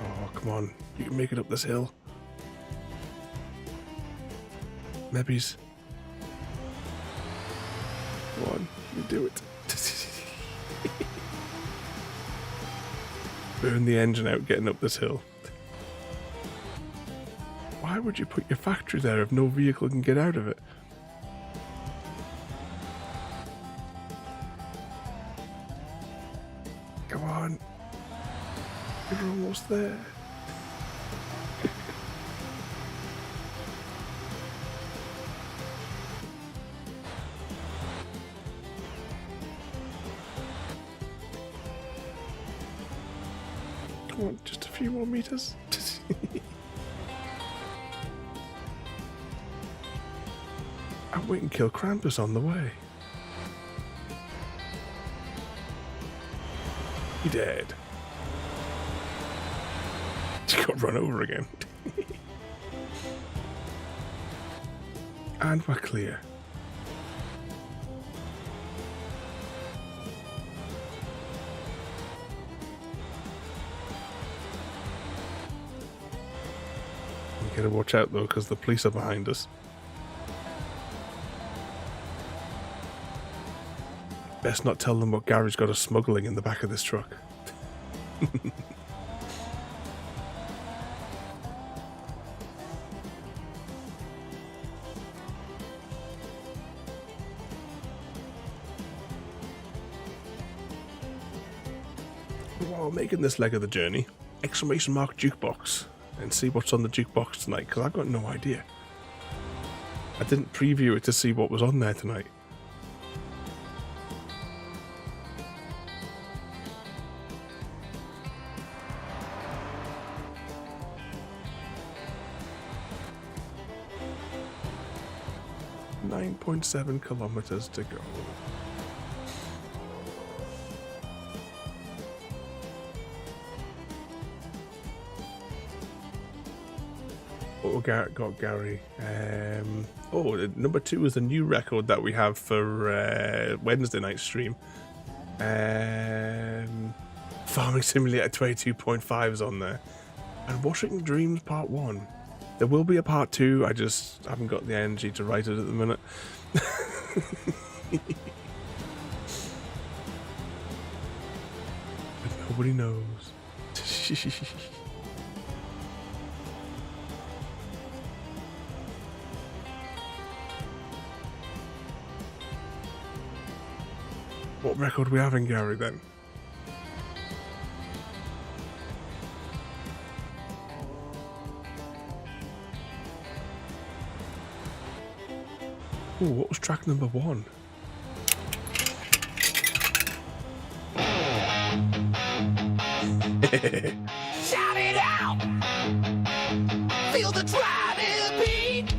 Oh, come on. You can make it up this hill. Mebbies. Come on, you can do it. Burn the engine out getting up this hill. Why would you put your factory there if no vehicle can get out of it? Come on. You're almost there. Come on, just a few more meters. And we can kill Krampus on the way. He dead. He got run over again. And we're clear. We gotta watch out though, because the police are behind us. Best not tell them what Gary's got us smuggling in the back of this truck. While making this leg of the journey, exclamation mark jukebox, and see what's on the jukebox tonight, because I've got no idea. I didn't preview it to see what was on there tonight. .7 kilometers to go. Oh, got Gary. Number 2 is the new record that we have for Wednesday night stream. Farming Simulator 22.5 is on there. And Washington Dreams Part 1. There will be a Part 2, I just haven't got the energy to write it at the minute. But nobody knows. What record are we having, Gary, then? Ooh, what was track number 1? Shout it out! Feel the driving beat!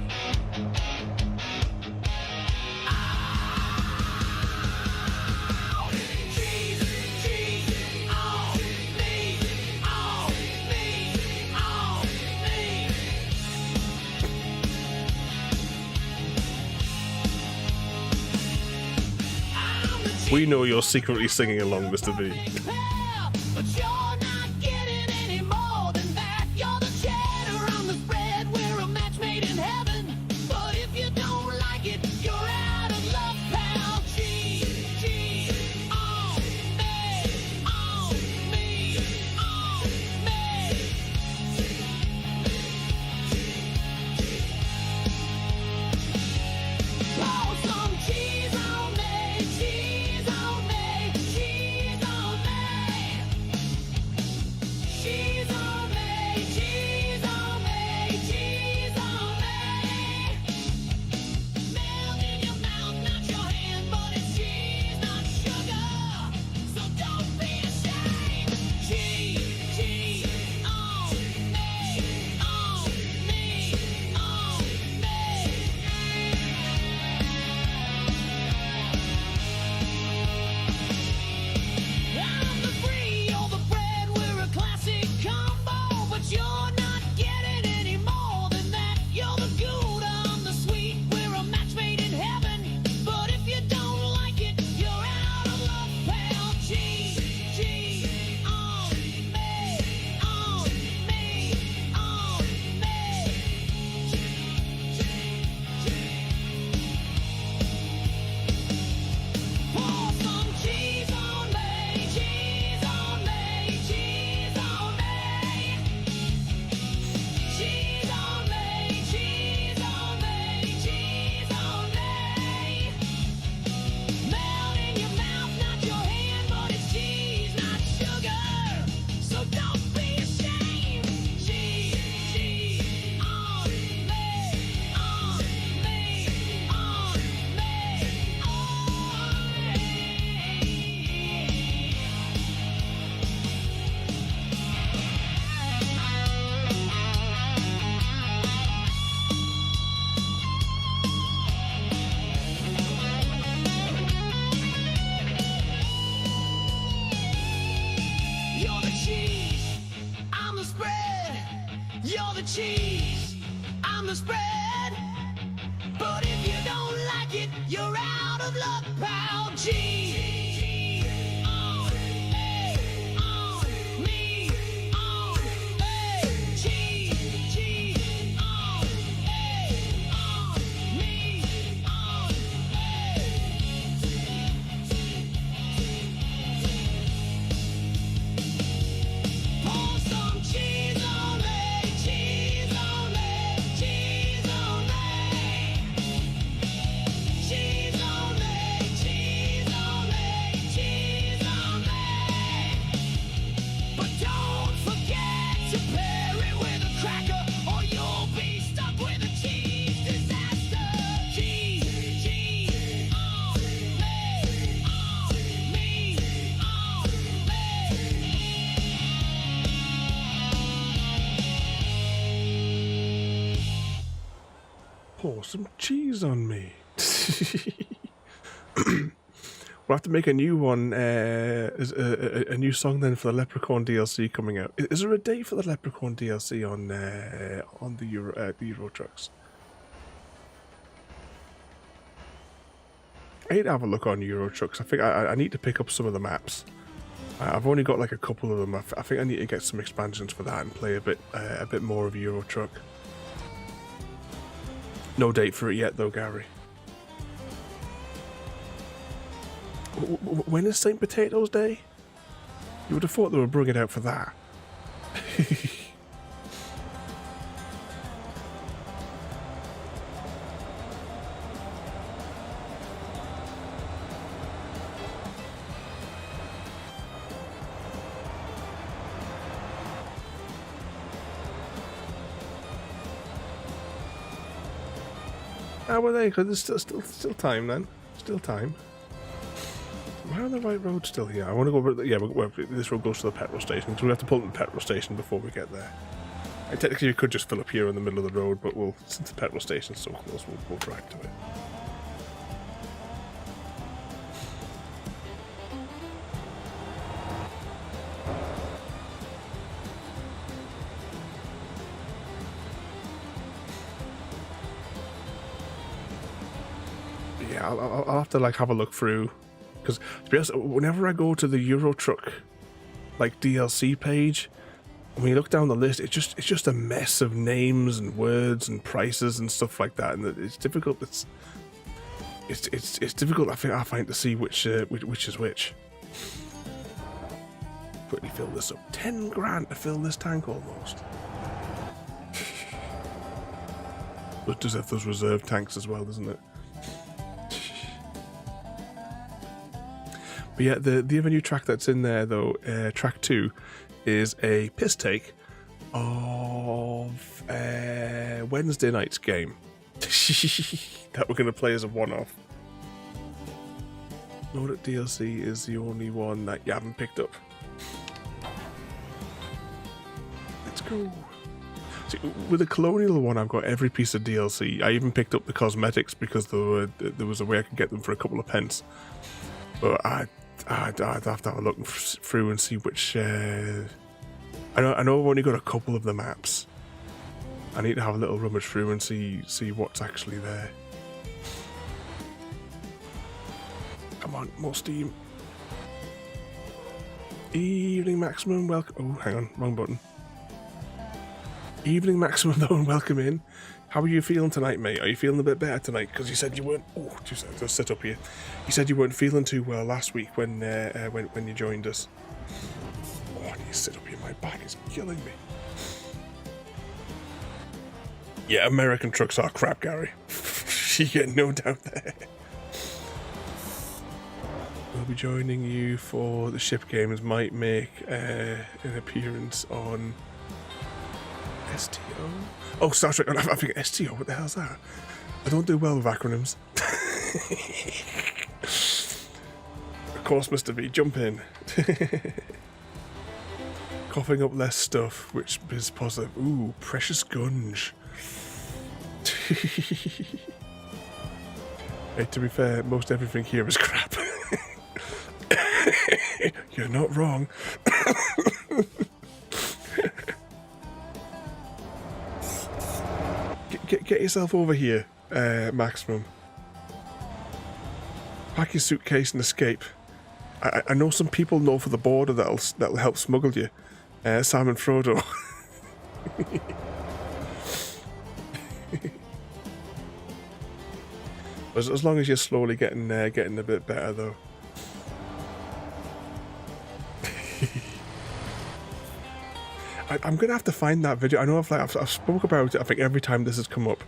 We know you're secretly singing along, Mr. V. But you're not getting any more than that. You're the cheddar on the spread. We're a match made in heaven. But if you don't like it, you're out of luck, pal. G, on me, on me, on me. you're the cheese, I'm the spread. But if you don't like it, you're out of luck, pal. Cheese on me, cheese on me. Pour some cheese on me, cheese on me, cheese on me. Cheese on me, cheese on me, cheese on me. But don't forget to pair it with a cracker, or you'll be stuck with a cheese disaster. Cheese on me, on me, on Pour some cheese on me. We'll have to make a new one, a new song then for the Leprechaun DLC coming out. Is there a date for the Leprechaun DLC on the Euro Trucks? I need to have a look on Euro Trucks. I think I need to pick up some of the maps. I've only got like a couple of them. I think I need to get some expansions for that and play a bit more of Euro Truck. No date for it yet though, Gary. When is St. Potatoes Day? You would have thought they were bringing it out for that. How were they? Because there's still time then. Still time. We're on the right road still here. I want to go over. Yeah, this road goes to the petrol station, so we have to pull up the petrol station before we get there. And technically, we could just fill up here in the middle of the road, but since the petrol station's so close, we'll drive to it. Yeah, I'll have to like have a look through, because to be honest, whenever I go to the Euro Truck like DLC page, when you look down the list, it's just a mess of names and words and prices and stuff like that, and it's difficult. It's difficult. I find to see which is which. Quickly fill this up. 10 grand to fill this tank almost. But it does have those reserve tanks as well, doesn't it? But yeah, the other new track that's in there though, track 2, is a piss take of Wednesday night's game that we're going to play as a one-off. Know that DLC is the only one that you haven't picked up. Let's go. See, with the Colonial one, I've got every piece of DLC. I even picked up the cosmetics because there was a way I could get them for a couple of pence. But I'd have to have a look through and see which. I know I've only got a couple of the maps. I need to have a little rummage through and see what's actually there. Come on, more steam. Evening maximum welcome. Oh, hang on, wrong button. Evening maximum though, and welcome in. How are you feeling tonight, mate? Are you feeling a bit better tonight? Because you said you weren't. Oh, just sit up here. You said you weren't feeling too well last week when you joined us. Oh, I need to sit up here. My back is killing me. Yeah, American trucks are crap, Gary. You get no doubt there. We'll be joining you for the ship games. Might make an appearance on STO. Oh, Star Trek. I think STO. What the hell's that? I don't do well with acronyms. Of course, Mr. V, jump in. Coughing up less stuff, which is positive. Ooh, precious gunge. Hey, to be fair, most everything here is crap. You're not wrong. Get yourself over here, Maximum. Pack your suitcase and escape. I know some people north of the border that'll help smuggle you. Sam and Frodo. As long as you're slowly getting a bit better, though. I'm gonna have to find that video. I know I've spoke about it. I think every time this has come up.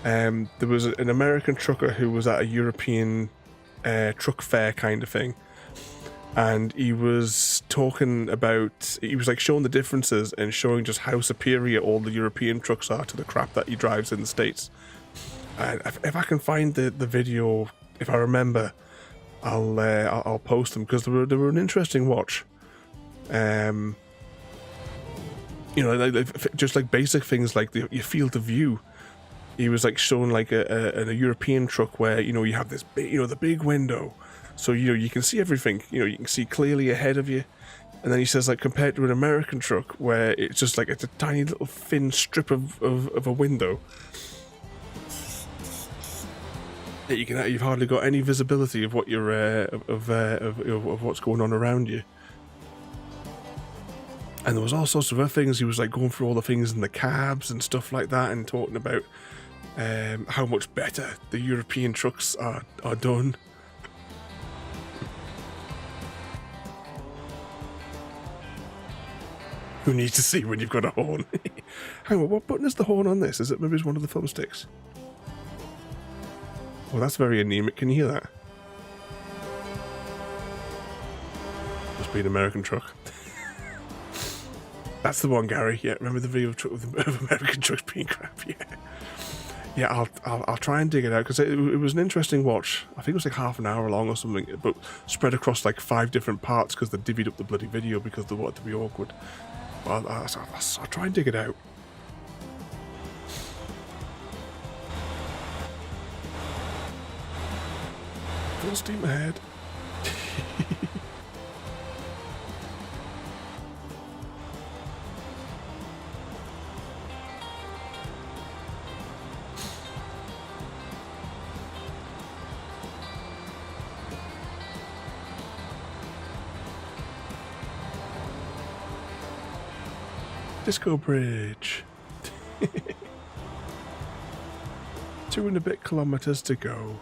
There was an American trucker who was at a European truck fair kind of thing, and he was talking about. He was like showing the differences and showing just how superior all the European trucks are to the crap that he drives in the States. And if I can find the video, if I remember, I'll post them, because they were an interesting watch. You know, like just like basic things like your field of view. He was like showing like a European truck where, you know, you have this big, you know, the big window, so you know you can see everything. You know, you can see clearly ahead of you. And then he says, like, compared to an American truck where it's just like it's a tiny little thin strip of a window that you've hardly got any visibility of what you're of what's going on around you. And there was all sorts of other things. He was like going through all the things in the cabs and stuff like that, and talking about how much better the European trucks are done. Who needs to see when you've got a horn? Hang on, what button is the horn on this? Is it maybe it's one of the thumbsticks? Oh, that's very anemic. Can you hear that? Must be an American truck. That's the one, Gary. Yeah, remember the video of American trucks being crap? Yeah. I'll try and dig it out, because it was an interesting watch. I think it was like half an hour long or something, but spread across like 5 different parts, because they divvied up the bloody video because they wanted to be awkward. Well, I'll try and dig it out. Full steam ahead. Disco Bridge. 2 and a bit kilometers to go.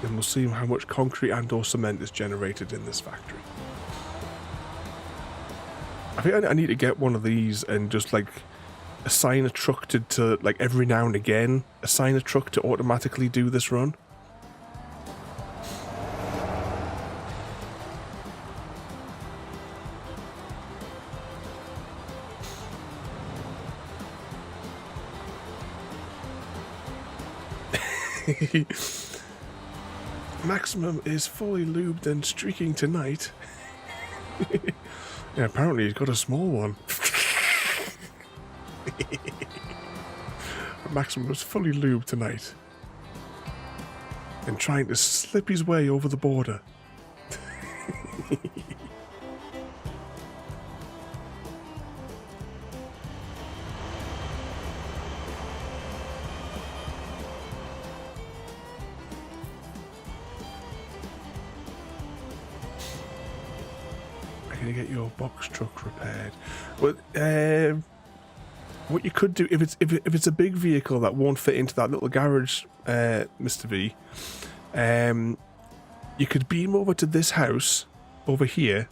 Then we'll see how much concrete and or cement is generated in this factory. I think I need to get one of these and just like assign a truck to like every now and again assign a truck to automatically do this run. Maximum is fully lubed and streaking tonight. Yeah, apparently he's got a small one. Maximum is fully lubed tonight and trying to slip his way over the border. Get your box truck repaired. Well, what you could do if it's a big vehicle that won't fit into that little garage, Mr. V, you could beam over to this house over here,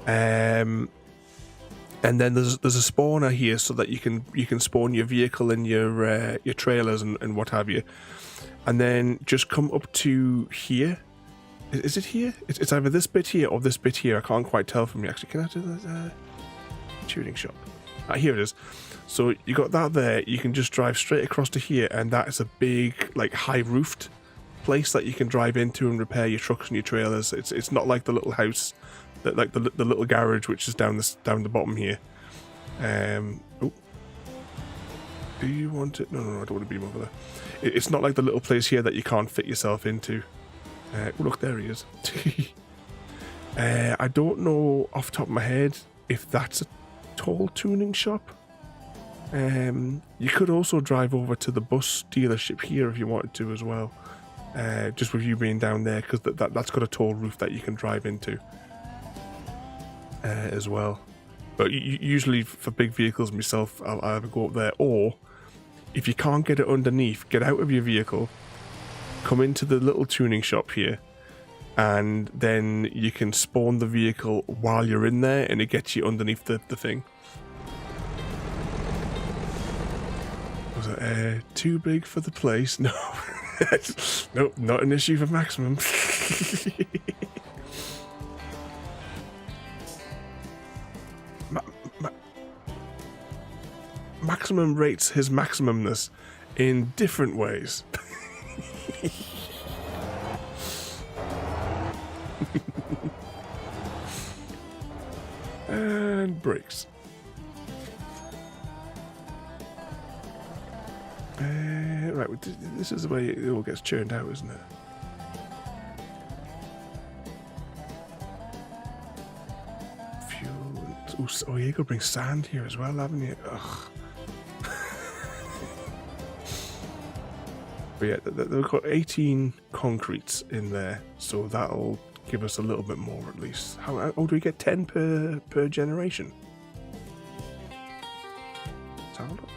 and then there's a spawner here so that you can spawn your vehicle and your trailers and what have you, and then just come up to here. Is it here? It's either this bit here or this bit here. I can't quite tell from you. Actually, can I do the tuning shop? Here it is. So you got that there. You can just drive straight across to here, and that is a big, like, high-roofed place that you can drive into and repair your trucks and your trailers. It's not like the little house, like the little garage which is down the bottom here. Oh, do you want it? No, I don't want to beam over there. It's not like the little place here that you can't fit yourself into. Oh, look, there he is. I don't know off the top of my head if that's a toll tuning shop. You could also drive over to the bus dealership here if you wanted to as well. Just with you being down there, because that's got a toll roof that you can drive into as well. But usually for big vehicles myself, I'll either go up there, or if you can't get it underneath, get out of your vehicle, come into the little tuning shop here, and then you can spawn the vehicle while you're in there, and it gets you underneath the thing. Was it too big for the place? No. Nope, not an issue for maximum. Maximum rates his maximumness in different ways. And brakes. Right, this is the way it all gets churned out, isn't it? Fuel. Oh, you could bring sand here as well, haven't you? Ugh. But yeah, they've got 18 concretes in there, so that'll give us a little bit more at least. How do we get 10 per generation? Let's have a look.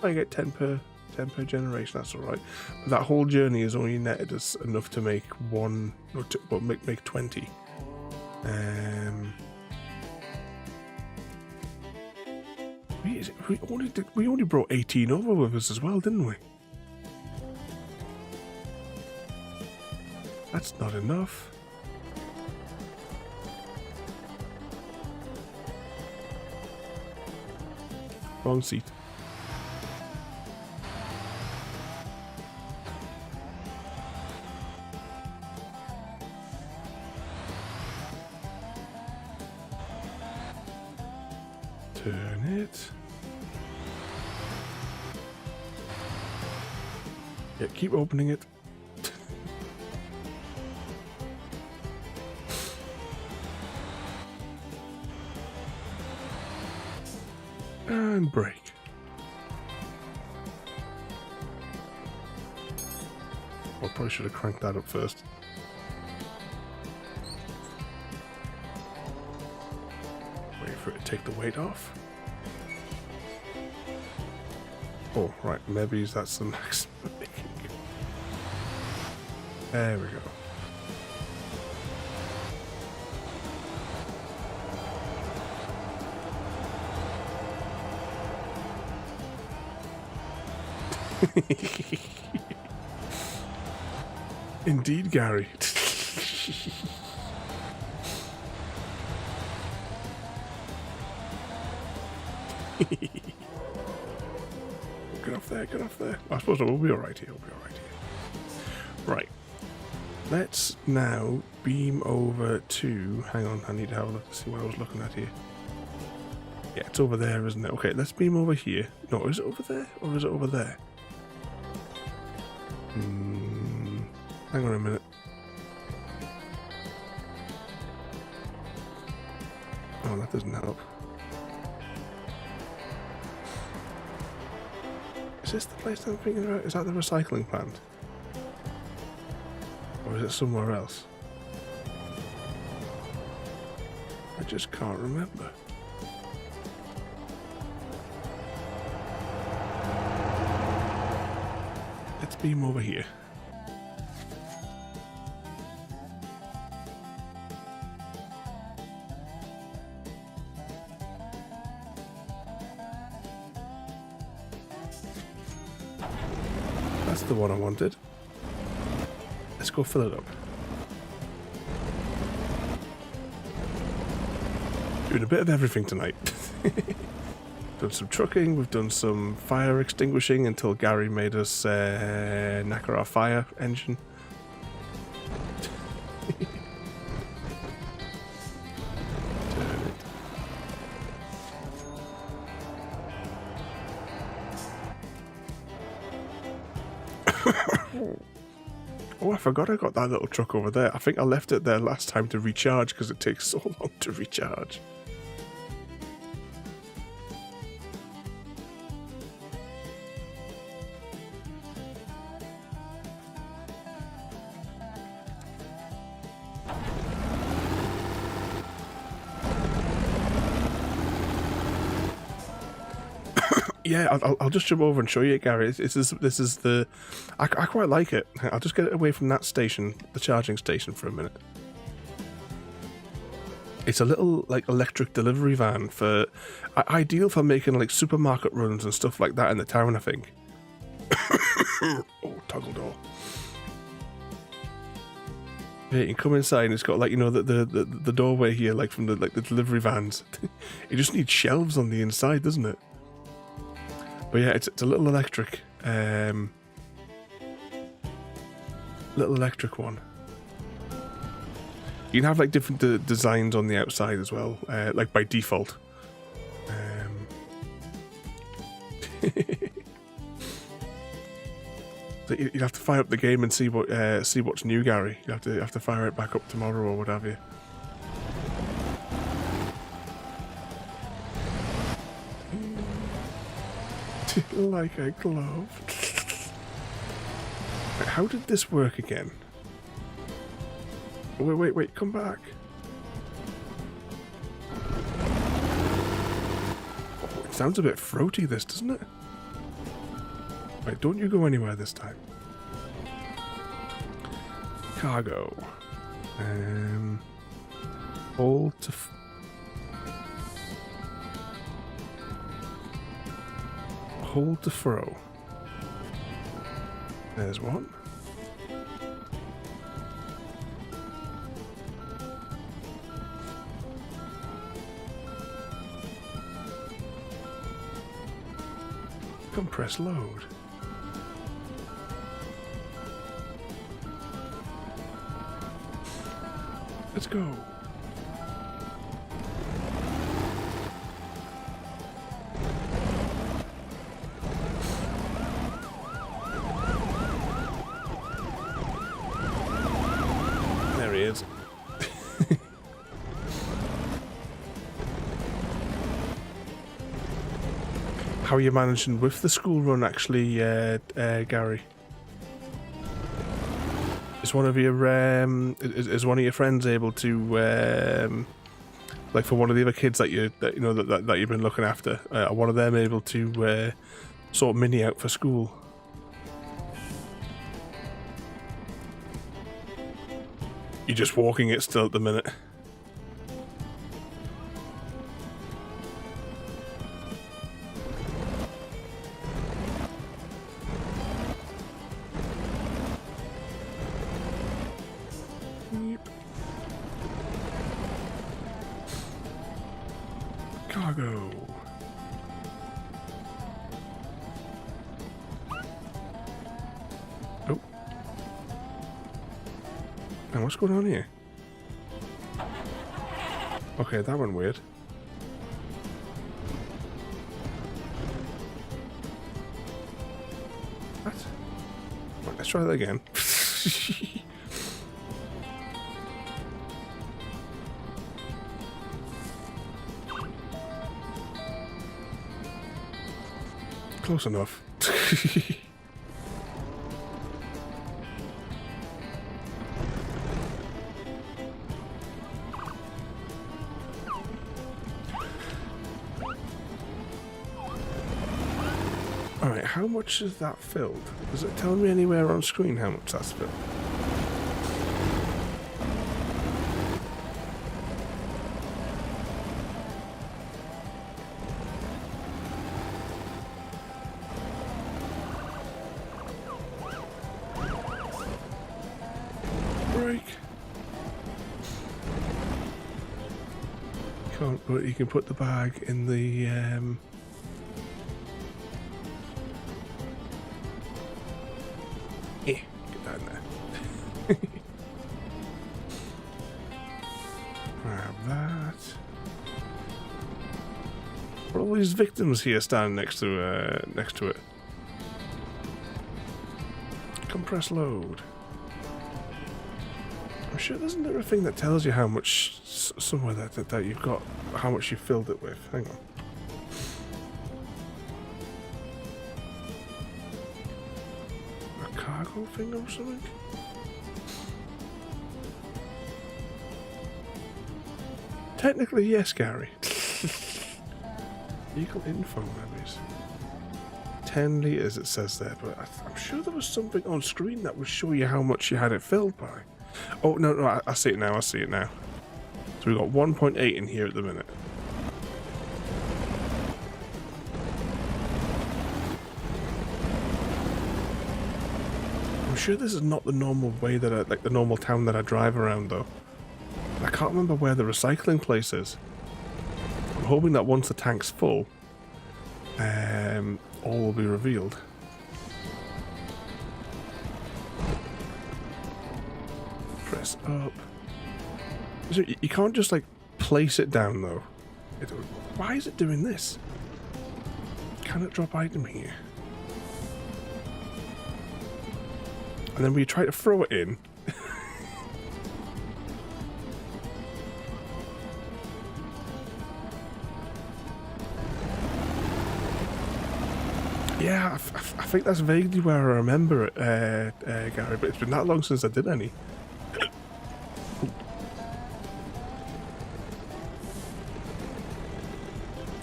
I get 10 per generation. That's all right. But that whole journey has only netted us enough to make one, or to, well, make 20. We only brought 18 over with us as well, didn't we? That's not enough. Wrong seat. Turn it. Yeah, keep opening it. And brake. I probably should have cranked that up first. Wait for it to take the weight off. Oh, right, maybe that's the maximum. There we go. Indeed, Gary. Get off there, get off there. I suppose we'll be alright here, Right. Let's now beam over to... Hang on, I need to have a look to see what I was looking at here. Yeah, it's over there, isn't it? Okay, let's beam over here. No, is it over there? Or is it over there? Hang on a minute. Oh, that doesn't help. Is this the place I'm thinking about? Is that the recycling plant? Or is it somewhere else? I just can't remember. Let's beam over here. That's the one I wanted. Let's go fill it up. Doing a bit of everything tonight. Done some trucking, we've done some fire extinguishing until Gary made us knacker our fire engine. Turn it. Oh, I forgot I got that little truck over there. I think I left it there last time to recharge because it takes so long to recharge. Yeah, I'll just jump over and show you, Gary. This is the... I quite like it. I'll just get it away from that station, the charging station, for a minute. It's a little, like, electric delivery van for... ideal for making, like, supermarket runs and stuff like that in the town, I think. Oh, toggle door. Yeah, you can come inside and it's got, like, you know, the doorway here, like, from the delivery vans. It just needs shelves on the inside, doesn't it? But yeah, it's a little electric one. You can have like different designs on the outside as well, like by default. So you'd have to fire up the game and see what's new, Gary. You have to fire it back up tomorrow or what have you. Like a glove. Wait, how did this work again? Wait, come back. Oh, it sounds a bit throaty, this, doesn't it? Wait, don't you go anywhere this time. Cargo. Hold to... Hold to throw. There's one. Compress load. Let's go. There he is. How are you managing with the school run, actually, Gary? Is one of your is one of your friends able to like for one of the other kids that you've been looking after? Are one of them able to sort Mini out for school? You're just walking it still at the minute. Cargo. Oh. And what's going on here? Okay, that one weird. What? Right, let's try that again. Close enough. Alright, how much is that filled? Does it tell me anywhere on screen how much that's filled? But you can put the bag in the get that in there. Grab that. What are all these victims here standing next to it? Compress load. I'm sure there's another thing that tells you how much somewhere that you've got, how much you filled it with. Hang on. A cargo thing or something? Technically, yes, Gary. Vehicle info maybe. 10 litres it says there, but I'm sure there was something on screen that would show you how much you had it filled by. Oh, no, I see it now, So we've got 1.8 in here at the minute. I'm sure this is not the normal way that like the normal town that I drive around, though. I can't remember where the recycling place is. I'm hoping that once the tank's full, all will be revealed. Press up. So you can't just like place it down though. Why is it doing this? Can it drop item here? And then when you try to throw it in, yeah, I think that's vaguely where I remember it, Gary, but it's been that long since I did any.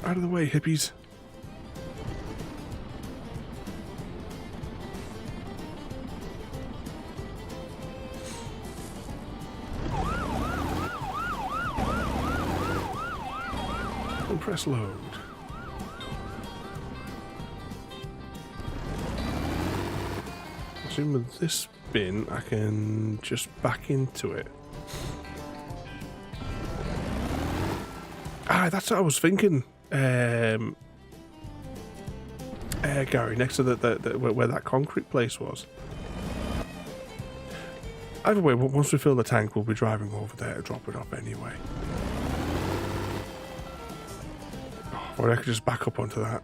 Out of the way, hippies. And press load. I assume with this bin I can just back into it. Ah, that's what I was thinking. Gary, next to where that concrete place was. Either way, once we fill the tank, we'll be driving over there to drop it off anyway. Or I could just back up onto that.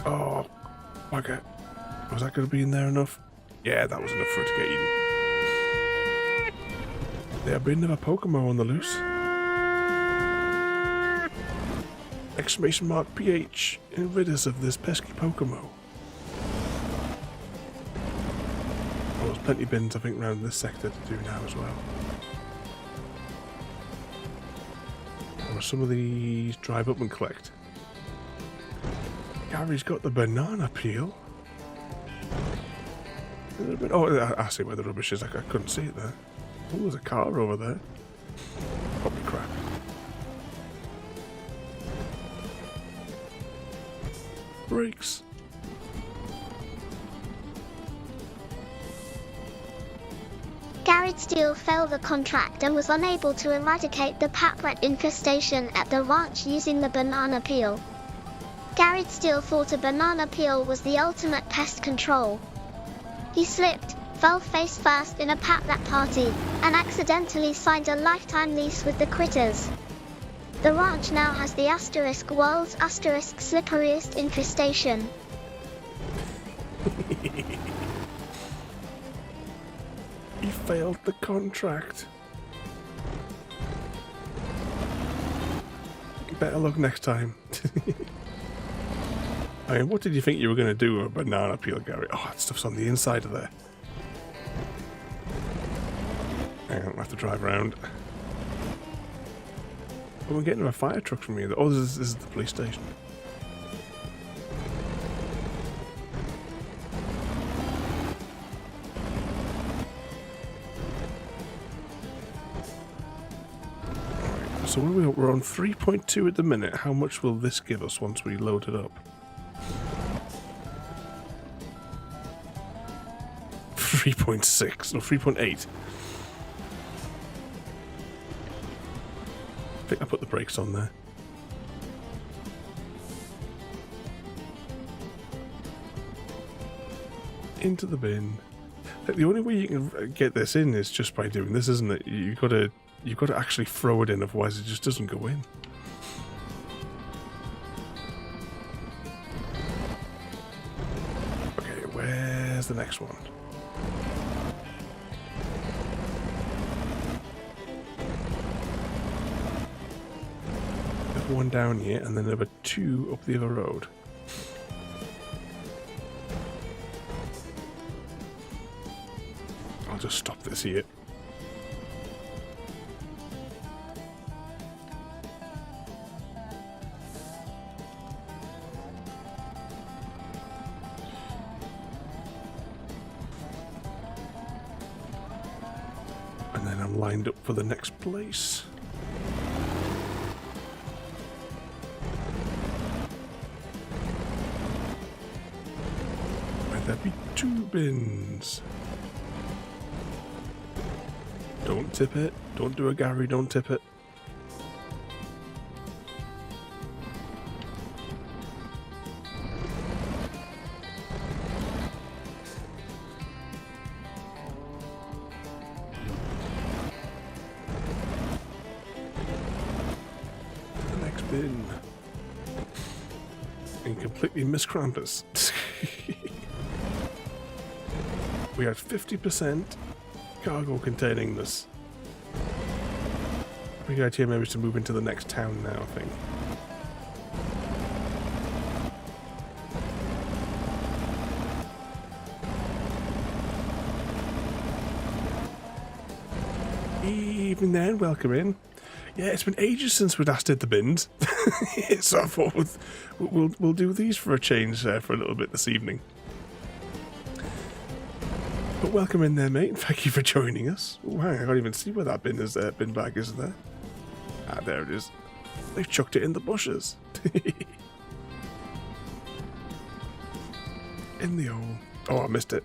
Oh, okay. Was that going to be in there enough? Yeah, that was enough for it to get eaten. There be another Pokemon on the loose. Exclamation mark PH. Rid us of this pesky Pokemon. Oh, there's plenty of bins, I think, around this sector to do now as well. Or some of these drive up and collect. Gary's got the banana peel. Oh, I see where the rubbish is. I couldn't see it there. Oh, there's a car over there. Probably crap. Brakes. Garrett Steele failed the contract and was unable to eradicate the pack rat infestation at the ranch using the banana peel. Garrett Steele thought a banana peel was the ultimate pest control. He slipped, fell face first in a pack rat party, and accidentally signed a lifetime lease with the critters. The ranch now has the world's slipperiest infestation. He failed the contract. Better luck next time. I mean, what did you think you were going to do with a banana peel, Gary? Oh, that stuff's on the inside of there. Hang on, I'll have to drive around. Oh, we're getting a fire truck from here. Oh, this is the police station. Alright, so we're on 3.2 at the minute. How much will this give us once we load it up? 3.6 or 3.8. I think I put the brakes on there. Into the bin. The only way you can get this in is just by doing this, isn't it? You've got to actually throw it in, otherwise it just doesn't go in. Where's the next one? There's one down here, and then number 2 up the other road. I'll just stop this here. And then I'm lined up for the next place. Where there be 2 bins. Don't tip it. Don't do a Gary, don't tip it. The next bin. And completely miscrampus. We had 50% cargo containing this. A big idea maybe is to move into the next town now, I think. Evening then, welcome in. Yeah, it's been ages since we last did the bins. So I thought we'll do these for a change for a little bit this evening. But welcome in there, mate, and thank you for joining us. Oh, hang on, I can't even see where that bin bag is there. Ah, there it is. They've chucked it in the bushes. In the hole. Oh, I missed it.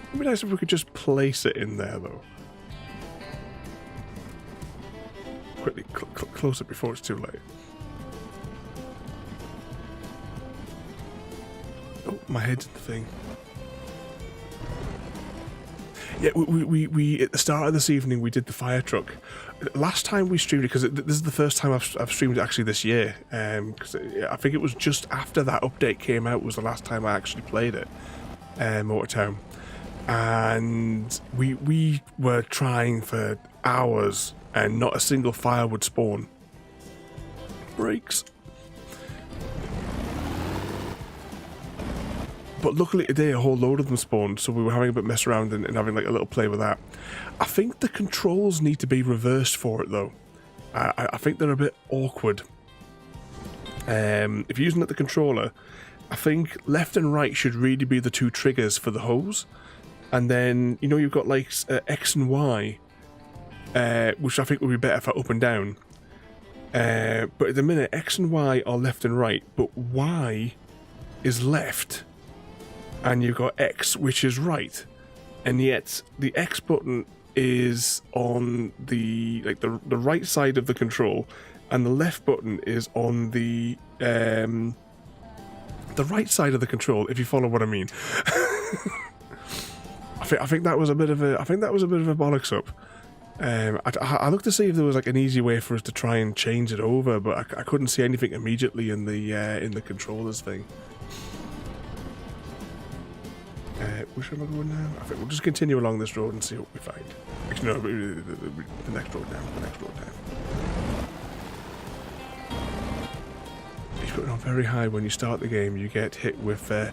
It'd be nice if we could just place it in there, though. Quickly close it before it's too late. Oh, my head's in the thing. Yeah, we at the start of this evening we did the fire truck. Last time we streamed it, because this is the first time I've streamed it actually this year. Because I think it was just after that update came out was the last time I actually played it, Motortown. And we were trying for hours, and not a single fire would spawn. Brakes. But luckily today a whole load of them spawned, so we were having a bit of mess around and having like a little play with that. I think the controls need to be reversed for it though. I think they're a bit awkward. If you're using the controller, I think left and right should really be the 2 triggers for the hose. And then, you know, you've got like X and Y, which I think would be better for up and down. But at the minute, X and Y are left and right, but Y is left. And you've got X, which is right, and yet the X button is on the the right side of the control, and the left button is on the right side of the control. If you follow what I mean. I think that was a bit of a bollocks up. I looked to see if there was like an easy way for us to try and change it over, but I couldn't see anything immediately in the controllers thing. Which way am I going now? I think we'll just continue along this road and see what we find. Actually, no, the next road down. The next road down. If you put it on very high when you start the game, you get hit with. Well,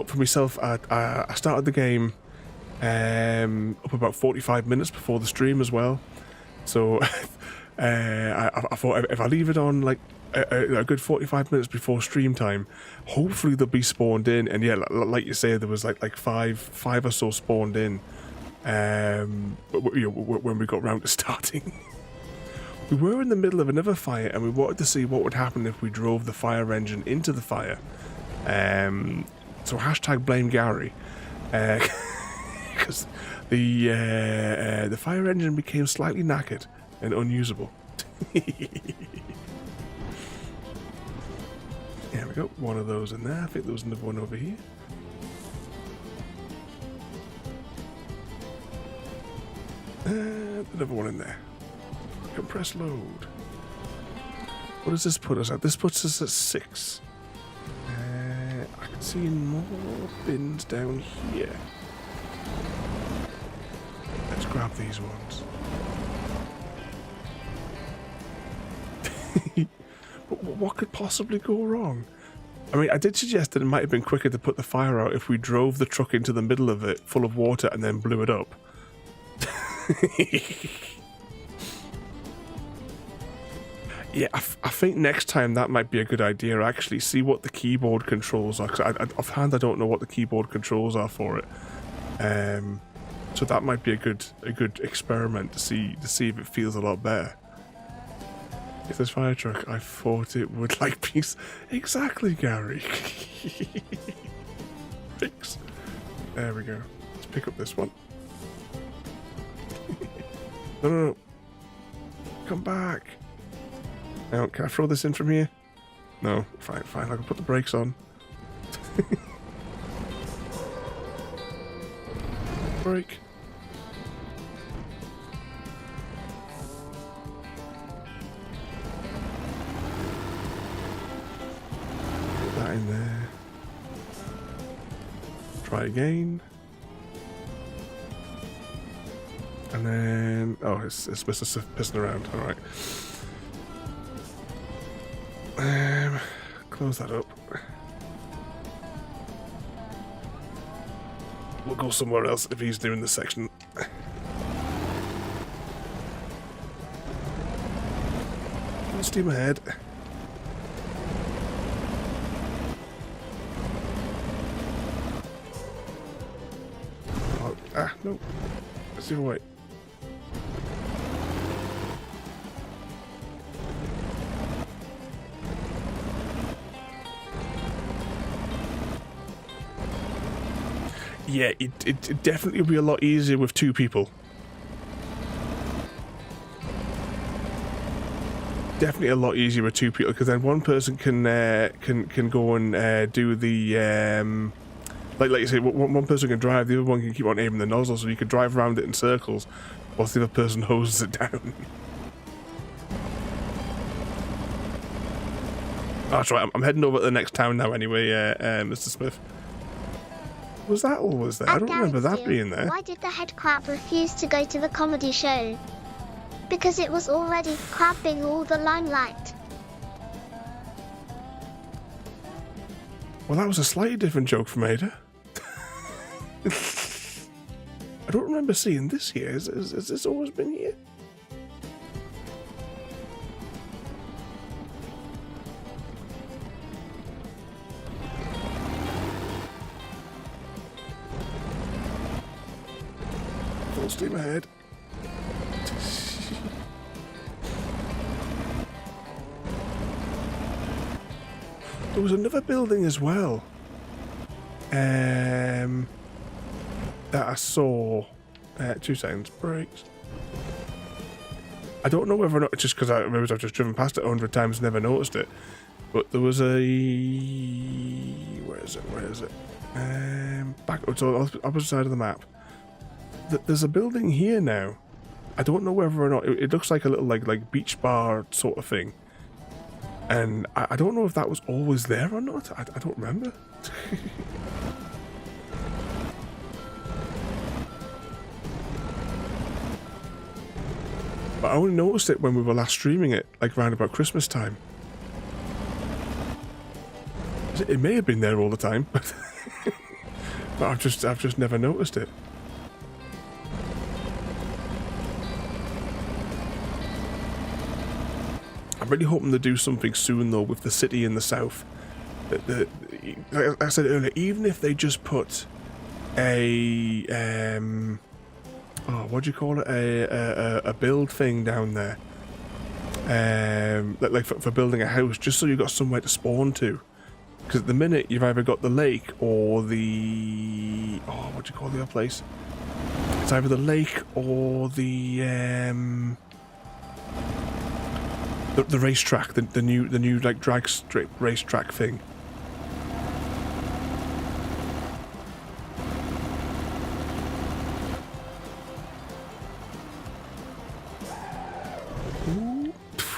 for myself, I started the game up about 45 minutes before the stream as well. So I thought if I leave it on like a good 45 minutes before stream time, hopefully they'll be spawned in. And yeah, like you say, there was like five or so spawned in when we got round to starting. We were in the middle of another fire, and we wanted to see what would happen if we drove the fire engine into the fire. So hashtag blame Gary, because the fire engine became slightly knackered and unusable. There we go, one of those in there. I think there was another one over here. Another one in there. Compress load. What does this put us at? This puts us at 6. seeing more bins down here. Let's grab these ones. But what could possibly go wrong? I mean, I did suggest that it might have been quicker to put the fire out if we drove the truck into the middle of it, full of water, and then blew it up. Yeah, I think next time that might be a good idea, actually. See what the keyboard controls are, because offhand I don't know what the keyboard controls are for it. So that might be a good experiment to see if it feels a lot better. If this fire truck, I thought it would like peace. Exactly, Gary. Fix. There we go. Let's pick up this one. No. Come back. Now, can I throw this in from here? No. Fine. I can put the brakes on. Brake. In there. Try again. And then... oh, it's Mr. pissing around. Alright. Close that up. We'll go somewhere else if he's doing this section. Full steam ahead. No. Let's do it. Yeah, it definitely will be a lot easier with two people. Definitely a lot easier with two people, because then one person can go and do the like you say, one person can drive, the other one can keep on aiming the nozzle, so you can drive around it in circles, whilst the other person hoses it down. Oh, that's right, I'm heading over to the next town now anyway, Mr. Smith. Was that always there? I don't remember that being there. Why did the head crab refuse to go to the comedy show? Because it was already crabbing all the limelight. Well, that was a slightly different joke from AIDA. I don't remember seeing this here. Has this always been here? Full steam ahead. There was another building as well. That I saw. 2 seconds. Brakes. I don't know whether or not it's just because I've just driven past it 100 times and never noticed it. But there was a... Where is it? Back on the opposite side of the map. There's a building here now. I don't know whether or not... It looks like a little like beach bar sort of thing. And I don't know if that was always there or not. I don't remember. But I only noticed it when we were last streaming it, like around about Christmas time. It may have been there all the time, but I've just never noticed it. I'm really hoping to do something soon though with the city in the south. Like I said earlier, even if they just put a what do you call it? A build thing down there, like for building a house, just so you've got somewhere to spawn to. Because at the minute you've either got the lake or the what do you call the other place? It's either the lake or the racetrack, the new like drag strip racetrack thing. Ooh.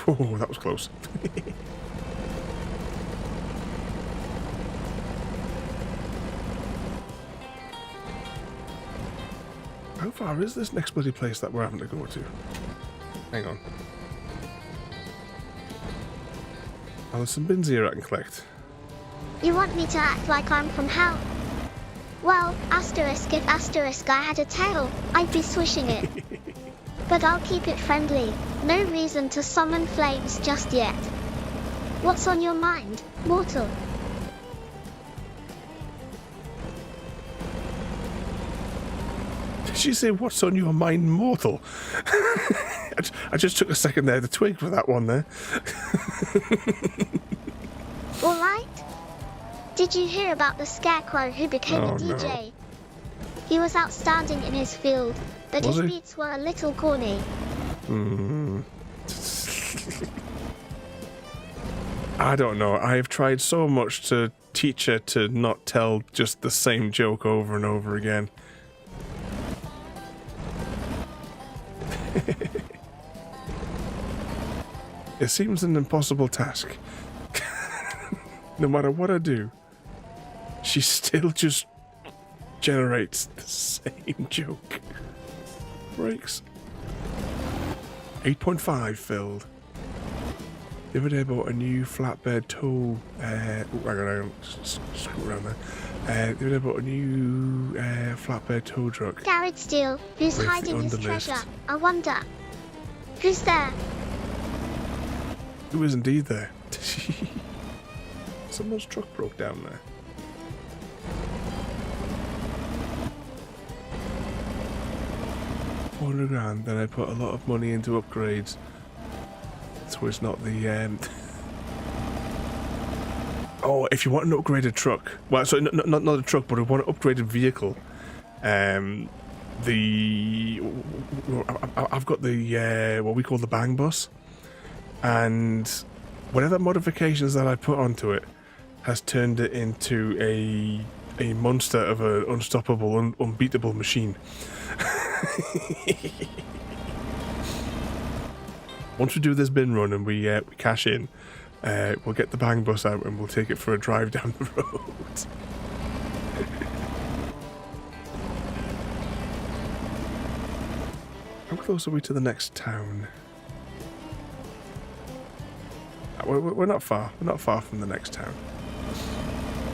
Oh, that was close. How far is this next bloody place that we're having to go to? Hang on. Oh, there's some bins here I can collect. You want me to act like I'm from hell? Well, asterisk if asterisk I had a tail, I'd be swishing it. But I'll keep it friendly. No reason to summon flames just yet. What's on your mind, mortal? Did she say, what's on your mind, mortal? I just took a second there to twig for that one there. Alright? Did you hear about the scarecrow who became a DJ? No. He was outstanding in his field, but Was his he? beats were a little corny. I don't know. I have tried so much to teach her to not tell just the same joke over and over again. It seems an impossible task. No matter what I do, she still just generates the same joke. Breaks. 8.5 filled. The other day I bought a new flatbed tow. Hang on, screw around there. The other day I bought a new flatbed tow truck. Garrett Steele, who's With the hiding his underlift. treasure? I wonder. Who's there? Who is indeed there? Someone's truck broke down there. $400,000. Then I put a lot of money into upgrades, so it's not the. Oh, if you want an upgraded truck, well, sorry, not a truck, but I want an upgraded vehicle. I've got the what we call the bang bus, and whatever modifications that I put onto it has turned it into a monster of an unstoppable, unbeatable machine. Once we do this bin run and we cash in, we'll get the bang bus out and we'll take it for a drive down the road. How close are we to the next town? We're not far. We're not far from the next town,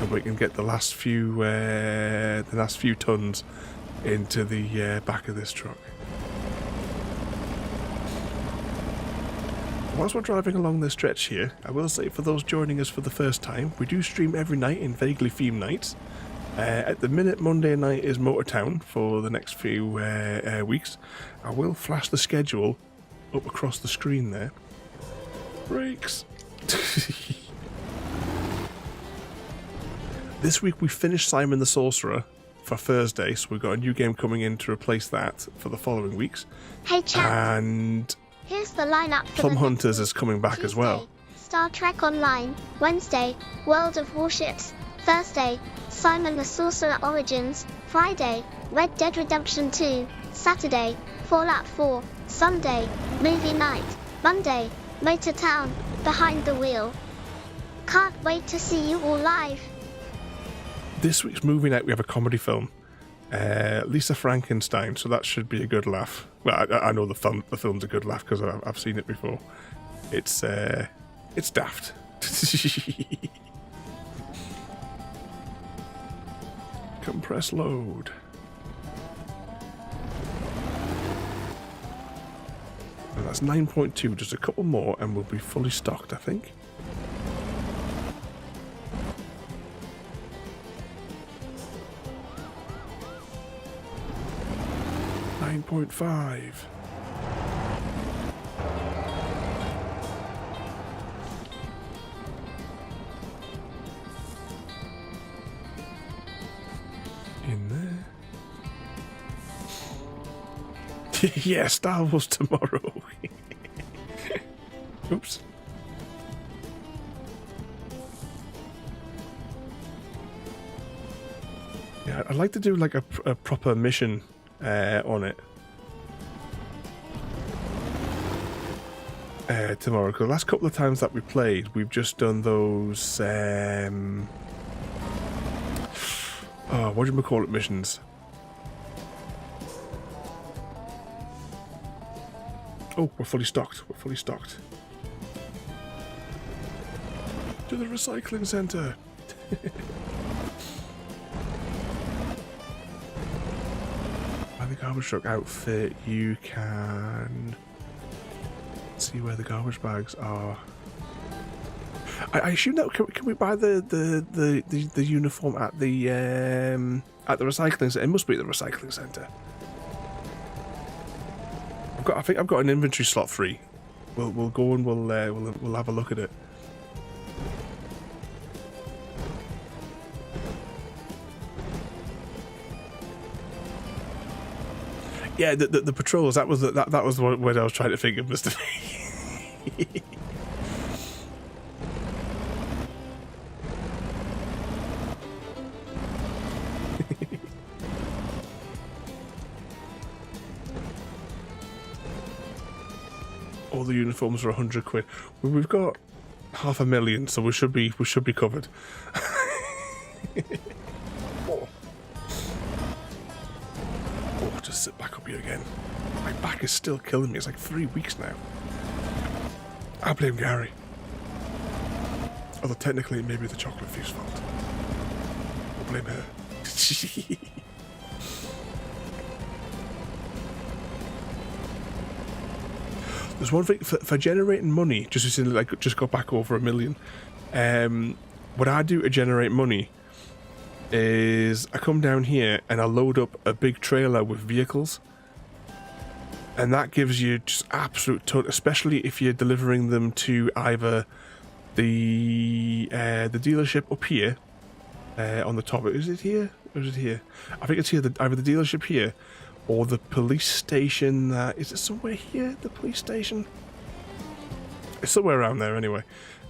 and we can get the last few tons into the back of this truck. Whilst we're driving along this stretch here, I will say for those joining us for the first time, we do stream every night in vaguely themed nights. At the minute, Monday night is Motortown for the next few weeks. I will flash the schedule up across the screen there. Brakes. This week we finished Simon the Sorcerer for Thursday, so we've got a new game coming in to replace that for the following weeks. Hey chat, And here's the lineup for Plum the Hunters next is coming back Tuesday, as well. Star Trek Online. Wednesday, World of Warships. Thursday, Simon the Sorcerer Origins. Friday, Red Dead Redemption 2. Saturday, Fallout 4. Sunday, Movie Night. Monday, Motor Town, Behind the Wheel. Can't wait to see you all live. This week's movie night we have a comedy film, Lisa Frankenstein, so that should be a good laugh. Well, I know the film's a good laugh because I've seen it before. It's daft. Compress load. And that's 9.2, just a couple more and we'll be fully stocked, I think. .5. In there. Yeah, Star Wars tomorrow. Oops. Yeah, I'd like to do like a proper mission on it. Tomorrow, because the last couple of times that we played, we've just done those what do you call it, missions? Oh, we're fully stocked. We're fully stocked. To the recycling centre. By the garbage truck outfit, you can see where the garbage bags are. I assume that can we buy the uniform at the recycling centre? It must be at the recycling centre. I think I've got an inventory slot free. We'll go and we'll have a look at it. Yeah, the patrols. That was the word I was trying to think of, Mr. V. All the uniforms are 100 quid. We've got 500,000, so we should be covered. Oh, just sit back up here again. My back is still killing me. It's like 3 weeks now. I blame Gary. Although technically it may be the chocolate thief's fault. I'll blame her. There's one thing for generating money. Just got back over 1 million. What I do to generate money is I come down here and I load up a big trailer with vehicles, and that gives you just absolute ton, especially if you're delivering them to either the dealership up here on the top. Is it here or is it here? I think it's here. Either the dealership here or the police station. Is it somewhere here? The police station? It's somewhere around there anyway.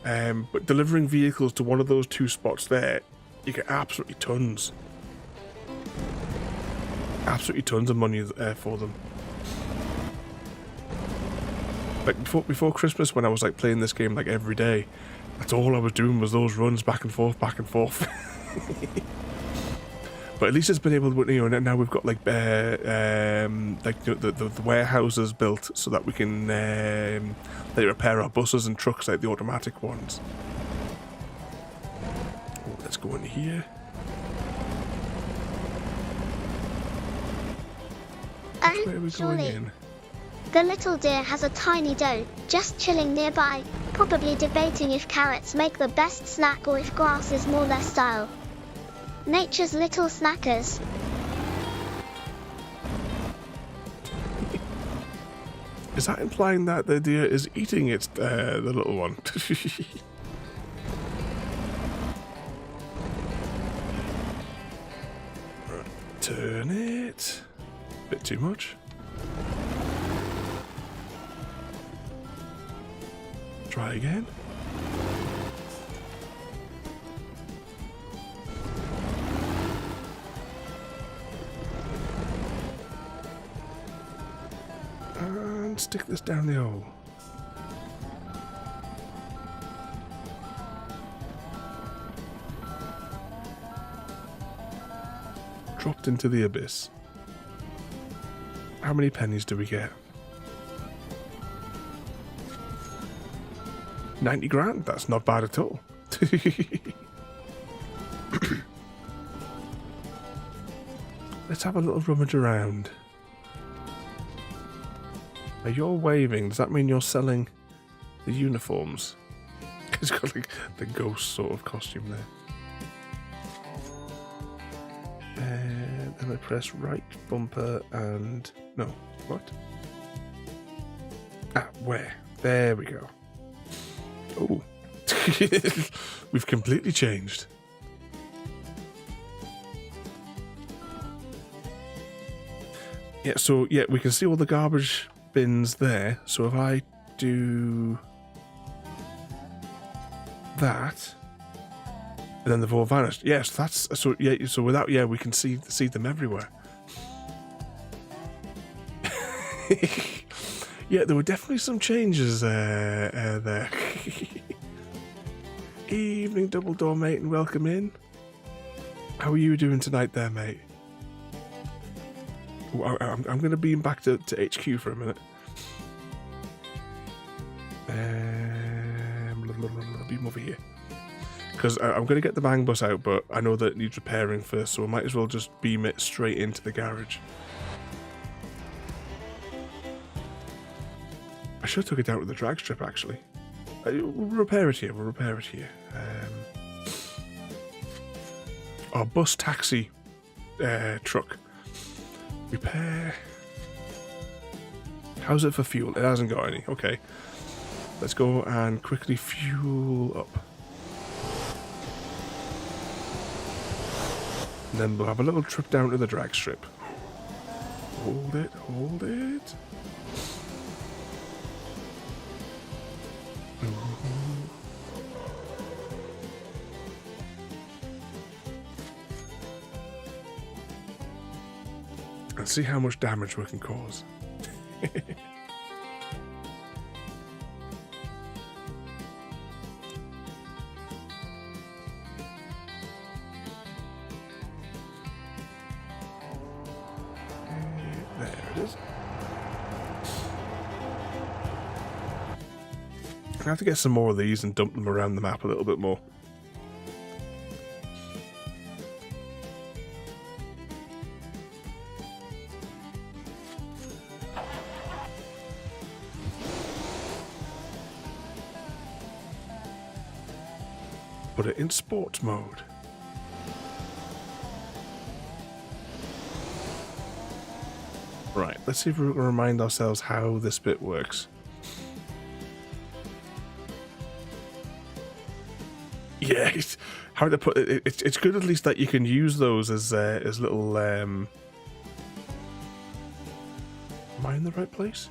But delivering vehicles to one of those two spots there, you get absolutely tons. Absolutely tons of money for them. Like before Christmas, when I was like playing this game like every day, that's all I was doing was those runs back and forth. But at least it's been able to, you know, now we've got like the warehouses built so that we can they repair our buses and trucks, like the automatic ones. Oh, let's go in here. Where are we going in? The little deer has a tiny doe, just chilling nearby, probably debating if carrots make the best snack or if grass is more their style. Nature's little snackers. Is that implying that the deer is eating its the little one? Turn it. Bit too much. Try again. And stick this down the hole. Dropped into the abyss. How many pennies do we get? 90 grand, that's not bad at all. Let's have a little rummage around. Now you're waving, does that mean you're selling the uniforms? It's got like the ghost sort of costume there. And then I press right bumper and... no, what? Ah, where? There we go. Oh, we've completely changed. Yeah, so yeah, we can see all the garbage bins there. So if I do that, and then they've all vanished. Yes, that's so. Yeah, so without we can see them everywhere. Yeah, there were definitely some changes there. Evening, double door mate, and welcome in. How are you doing tonight there, mate? Ooh, I'm going to beam back to HQ for a minute. Beam over here. Because I'm going to get the bang bus out, but I know that it needs repairing first, so I might as well just beam it straight into the garage. I should have took it down with the drag strip, actually. We'll repair it here. We'll repair it here. Our bus taxi truck. Repair. How's it for fuel? It hasn't got any. Okay. Let's go and quickly fuel up. And then we'll have a little trip down to the drag strip. Hold it, hold it. And see how much damage we can cause. There it is. I have to get some more of these and dump them around the map a little bit more. Put it in sport mode. Right, let's see if we can remind ourselves how this bit works. Yeah, how to put it? It's good at least that you can use those as little. Am I in the right place?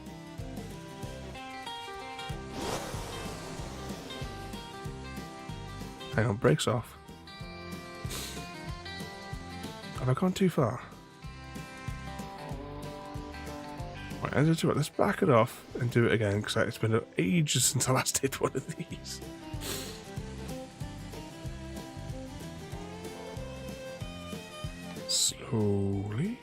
Hang on, brakes off. Have I gone too far? Right, let's back it off and do it again, because it's been ages since I last did one of these. Slowly.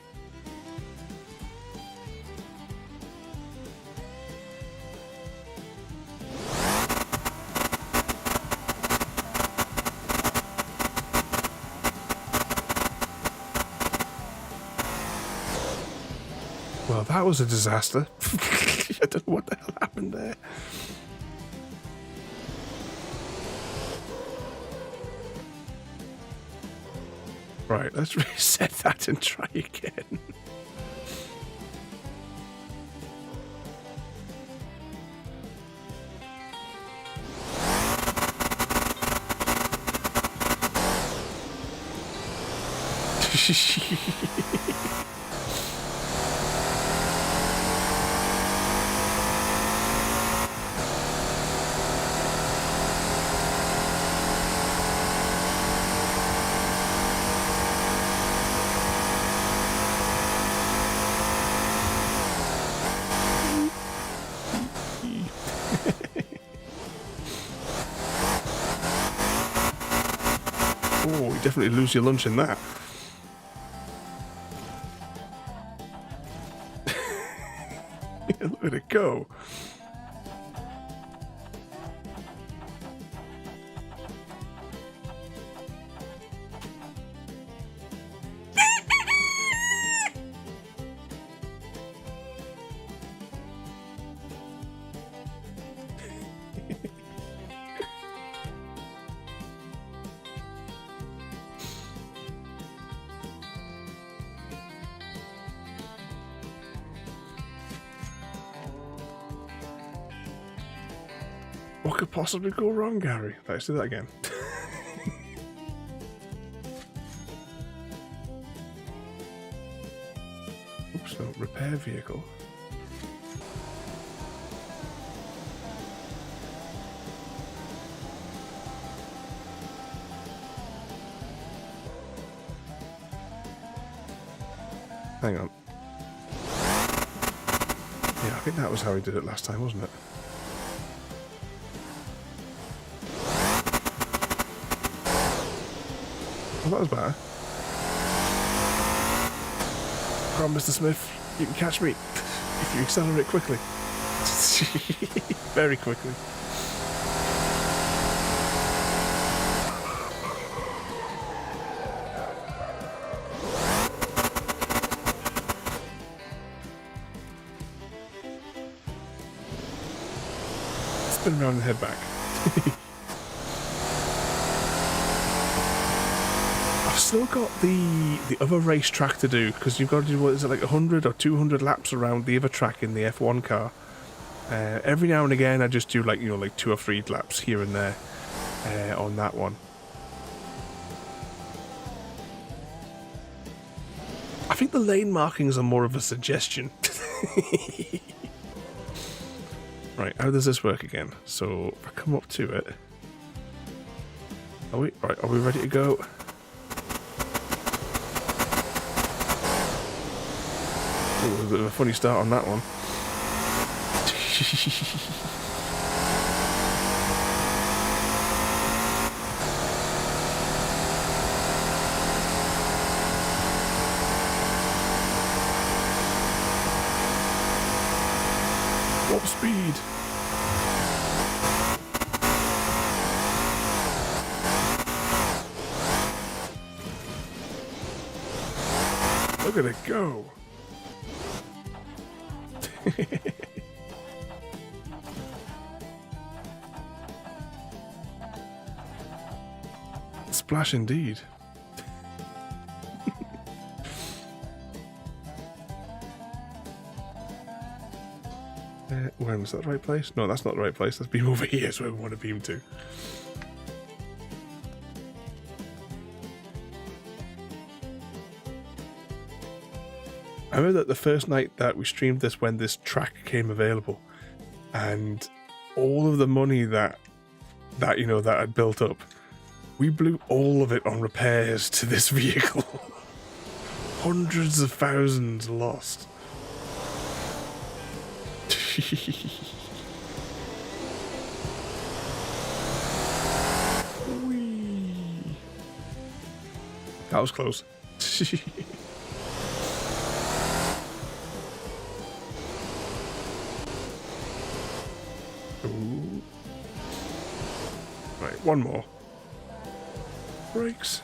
Well, that was a disaster. I don't know what the hell happened there. Right, let's reset that and try again. Oh, you definitely lose your lunch in that. Look at it go. What could possibly go wrong, Gary? Let's do that again. Oops, no, repair vehicle. Hang on. Yeah, I think that was how he did it last time, wasn't it? Well, that was better. Come on, Mr. Smith. You can catch me if you accelerate quickly. Very quickly. spin around and head back. I've still got the other racetrack to do, because you've got to do, what is it, like 100 or 200 laps around the other track in the F1 car. Every now and again I just do like, you know, like 2 or 3 laps here and there on that one. I think the lane markings are more of a suggestion. Right, how does this work again? So if I come up to it, are we ready to go? Ooh, a bit of a funny start on that one. Warp speed. Look at it go. Splash indeed. When was that the right place? No, that's not the right place. Let's beam over here, so we want to beam to. I remember that the first night that we streamed this, when this track came available, and all of the money that you know that had built up, we blew all of it on repairs to this vehicle. Hundreds of thousands lost. Whee. That was close. Ooh. Right, one more. Brakes.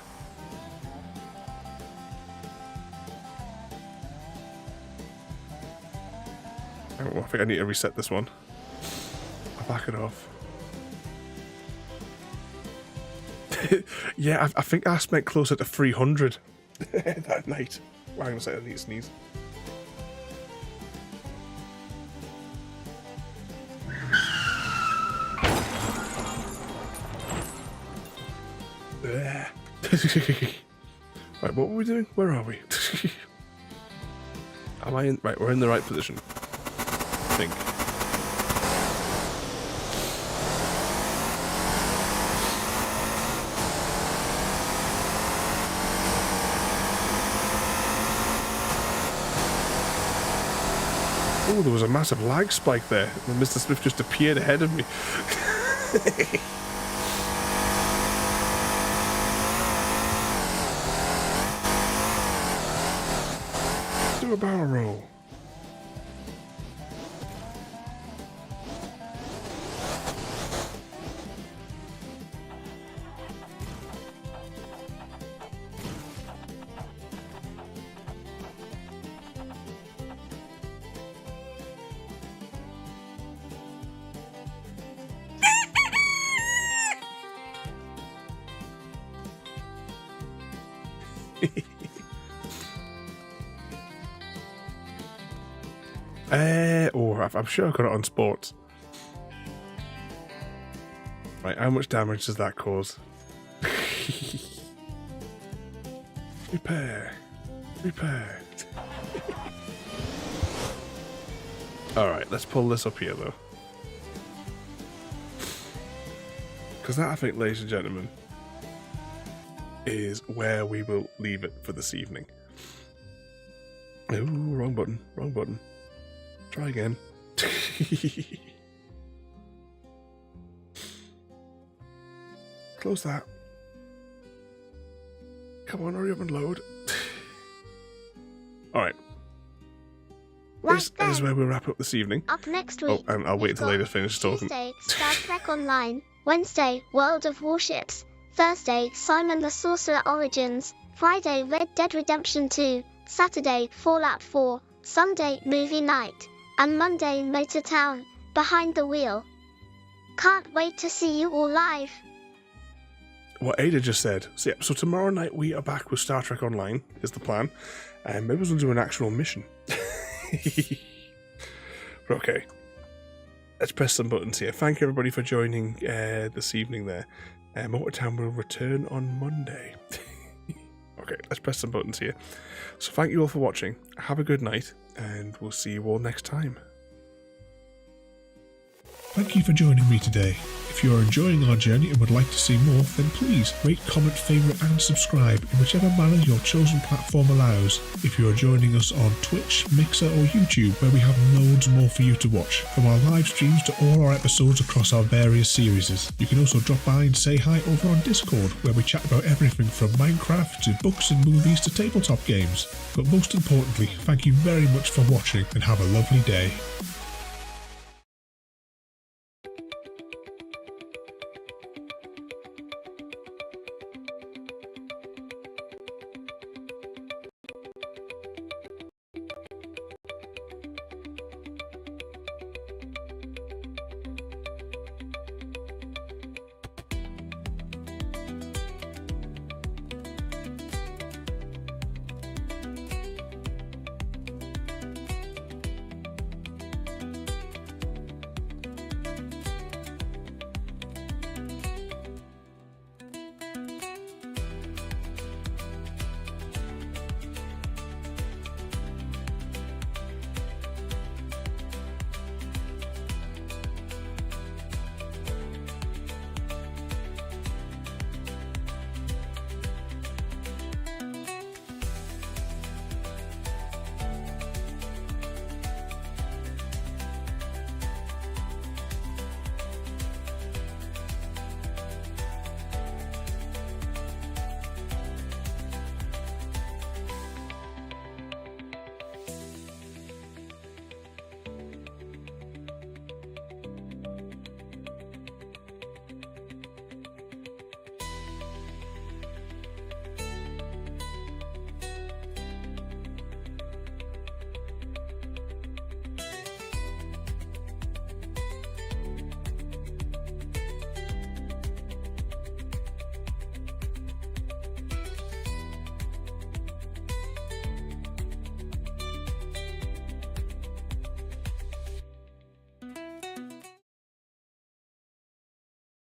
Oh, I think I need to reset this one. I'll back it off. Yeah, I think I spent closer to 300 that night. Well, I'm gonna say I need to sneeze. Right, what were we doing? Where are we? Am I in? Right, we're in the right position. I think. Oh, there was a massive lag spike there. Mr. Smith just appeared ahead of me. Do a barrel roll. I'm sure I got it on sports. Right, how much damage does that cause? Repair. Alright, let's pull this up here though. Because that, I think, ladies and gentlemen, is where we will leave it for this evening. Ooh, wrong button. Try again. Close that. Come on, hurry up and load. Alright. This is where we'll wrap up this evening. Up next week. Oh, and I'll wait until Ada finishes talking. Tuesday, Star Trek Online. Wednesday, World of Warships. Thursday, Simon the Sorcerer Origins. Friday, Red Dead Redemption 2. Saturday, Fallout 4. Sunday, Movie Night. And Monday, Motor Town. Behind the Wheel. Can't wait to see you all live. What Ada just said. So, yeah, so tomorrow night we are back with Star Trek Online, is the plan. And maybe we'll do an actual mission. But okay. Let's press some buttons here. Thank you everybody for joining this evening there. Motortown will return on Monday. Okay, let's press some buttons here. So thank you all for watching. Have a good night, and we'll see you all next time. Thank you for joining me today. If you are enjoying our journey and would like to see more, then please rate, comment, favourite and subscribe in whichever manner your chosen platform allows. If you are joining us on Twitch, Mixer or YouTube, where we have loads more for you to watch, from our live streams to all our episodes across our various series. You can also drop by and say hi over on Discord, where we chat about everything from Minecraft to books and movies to tabletop games. But most importantly, thank you very much for watching and have a lovely day.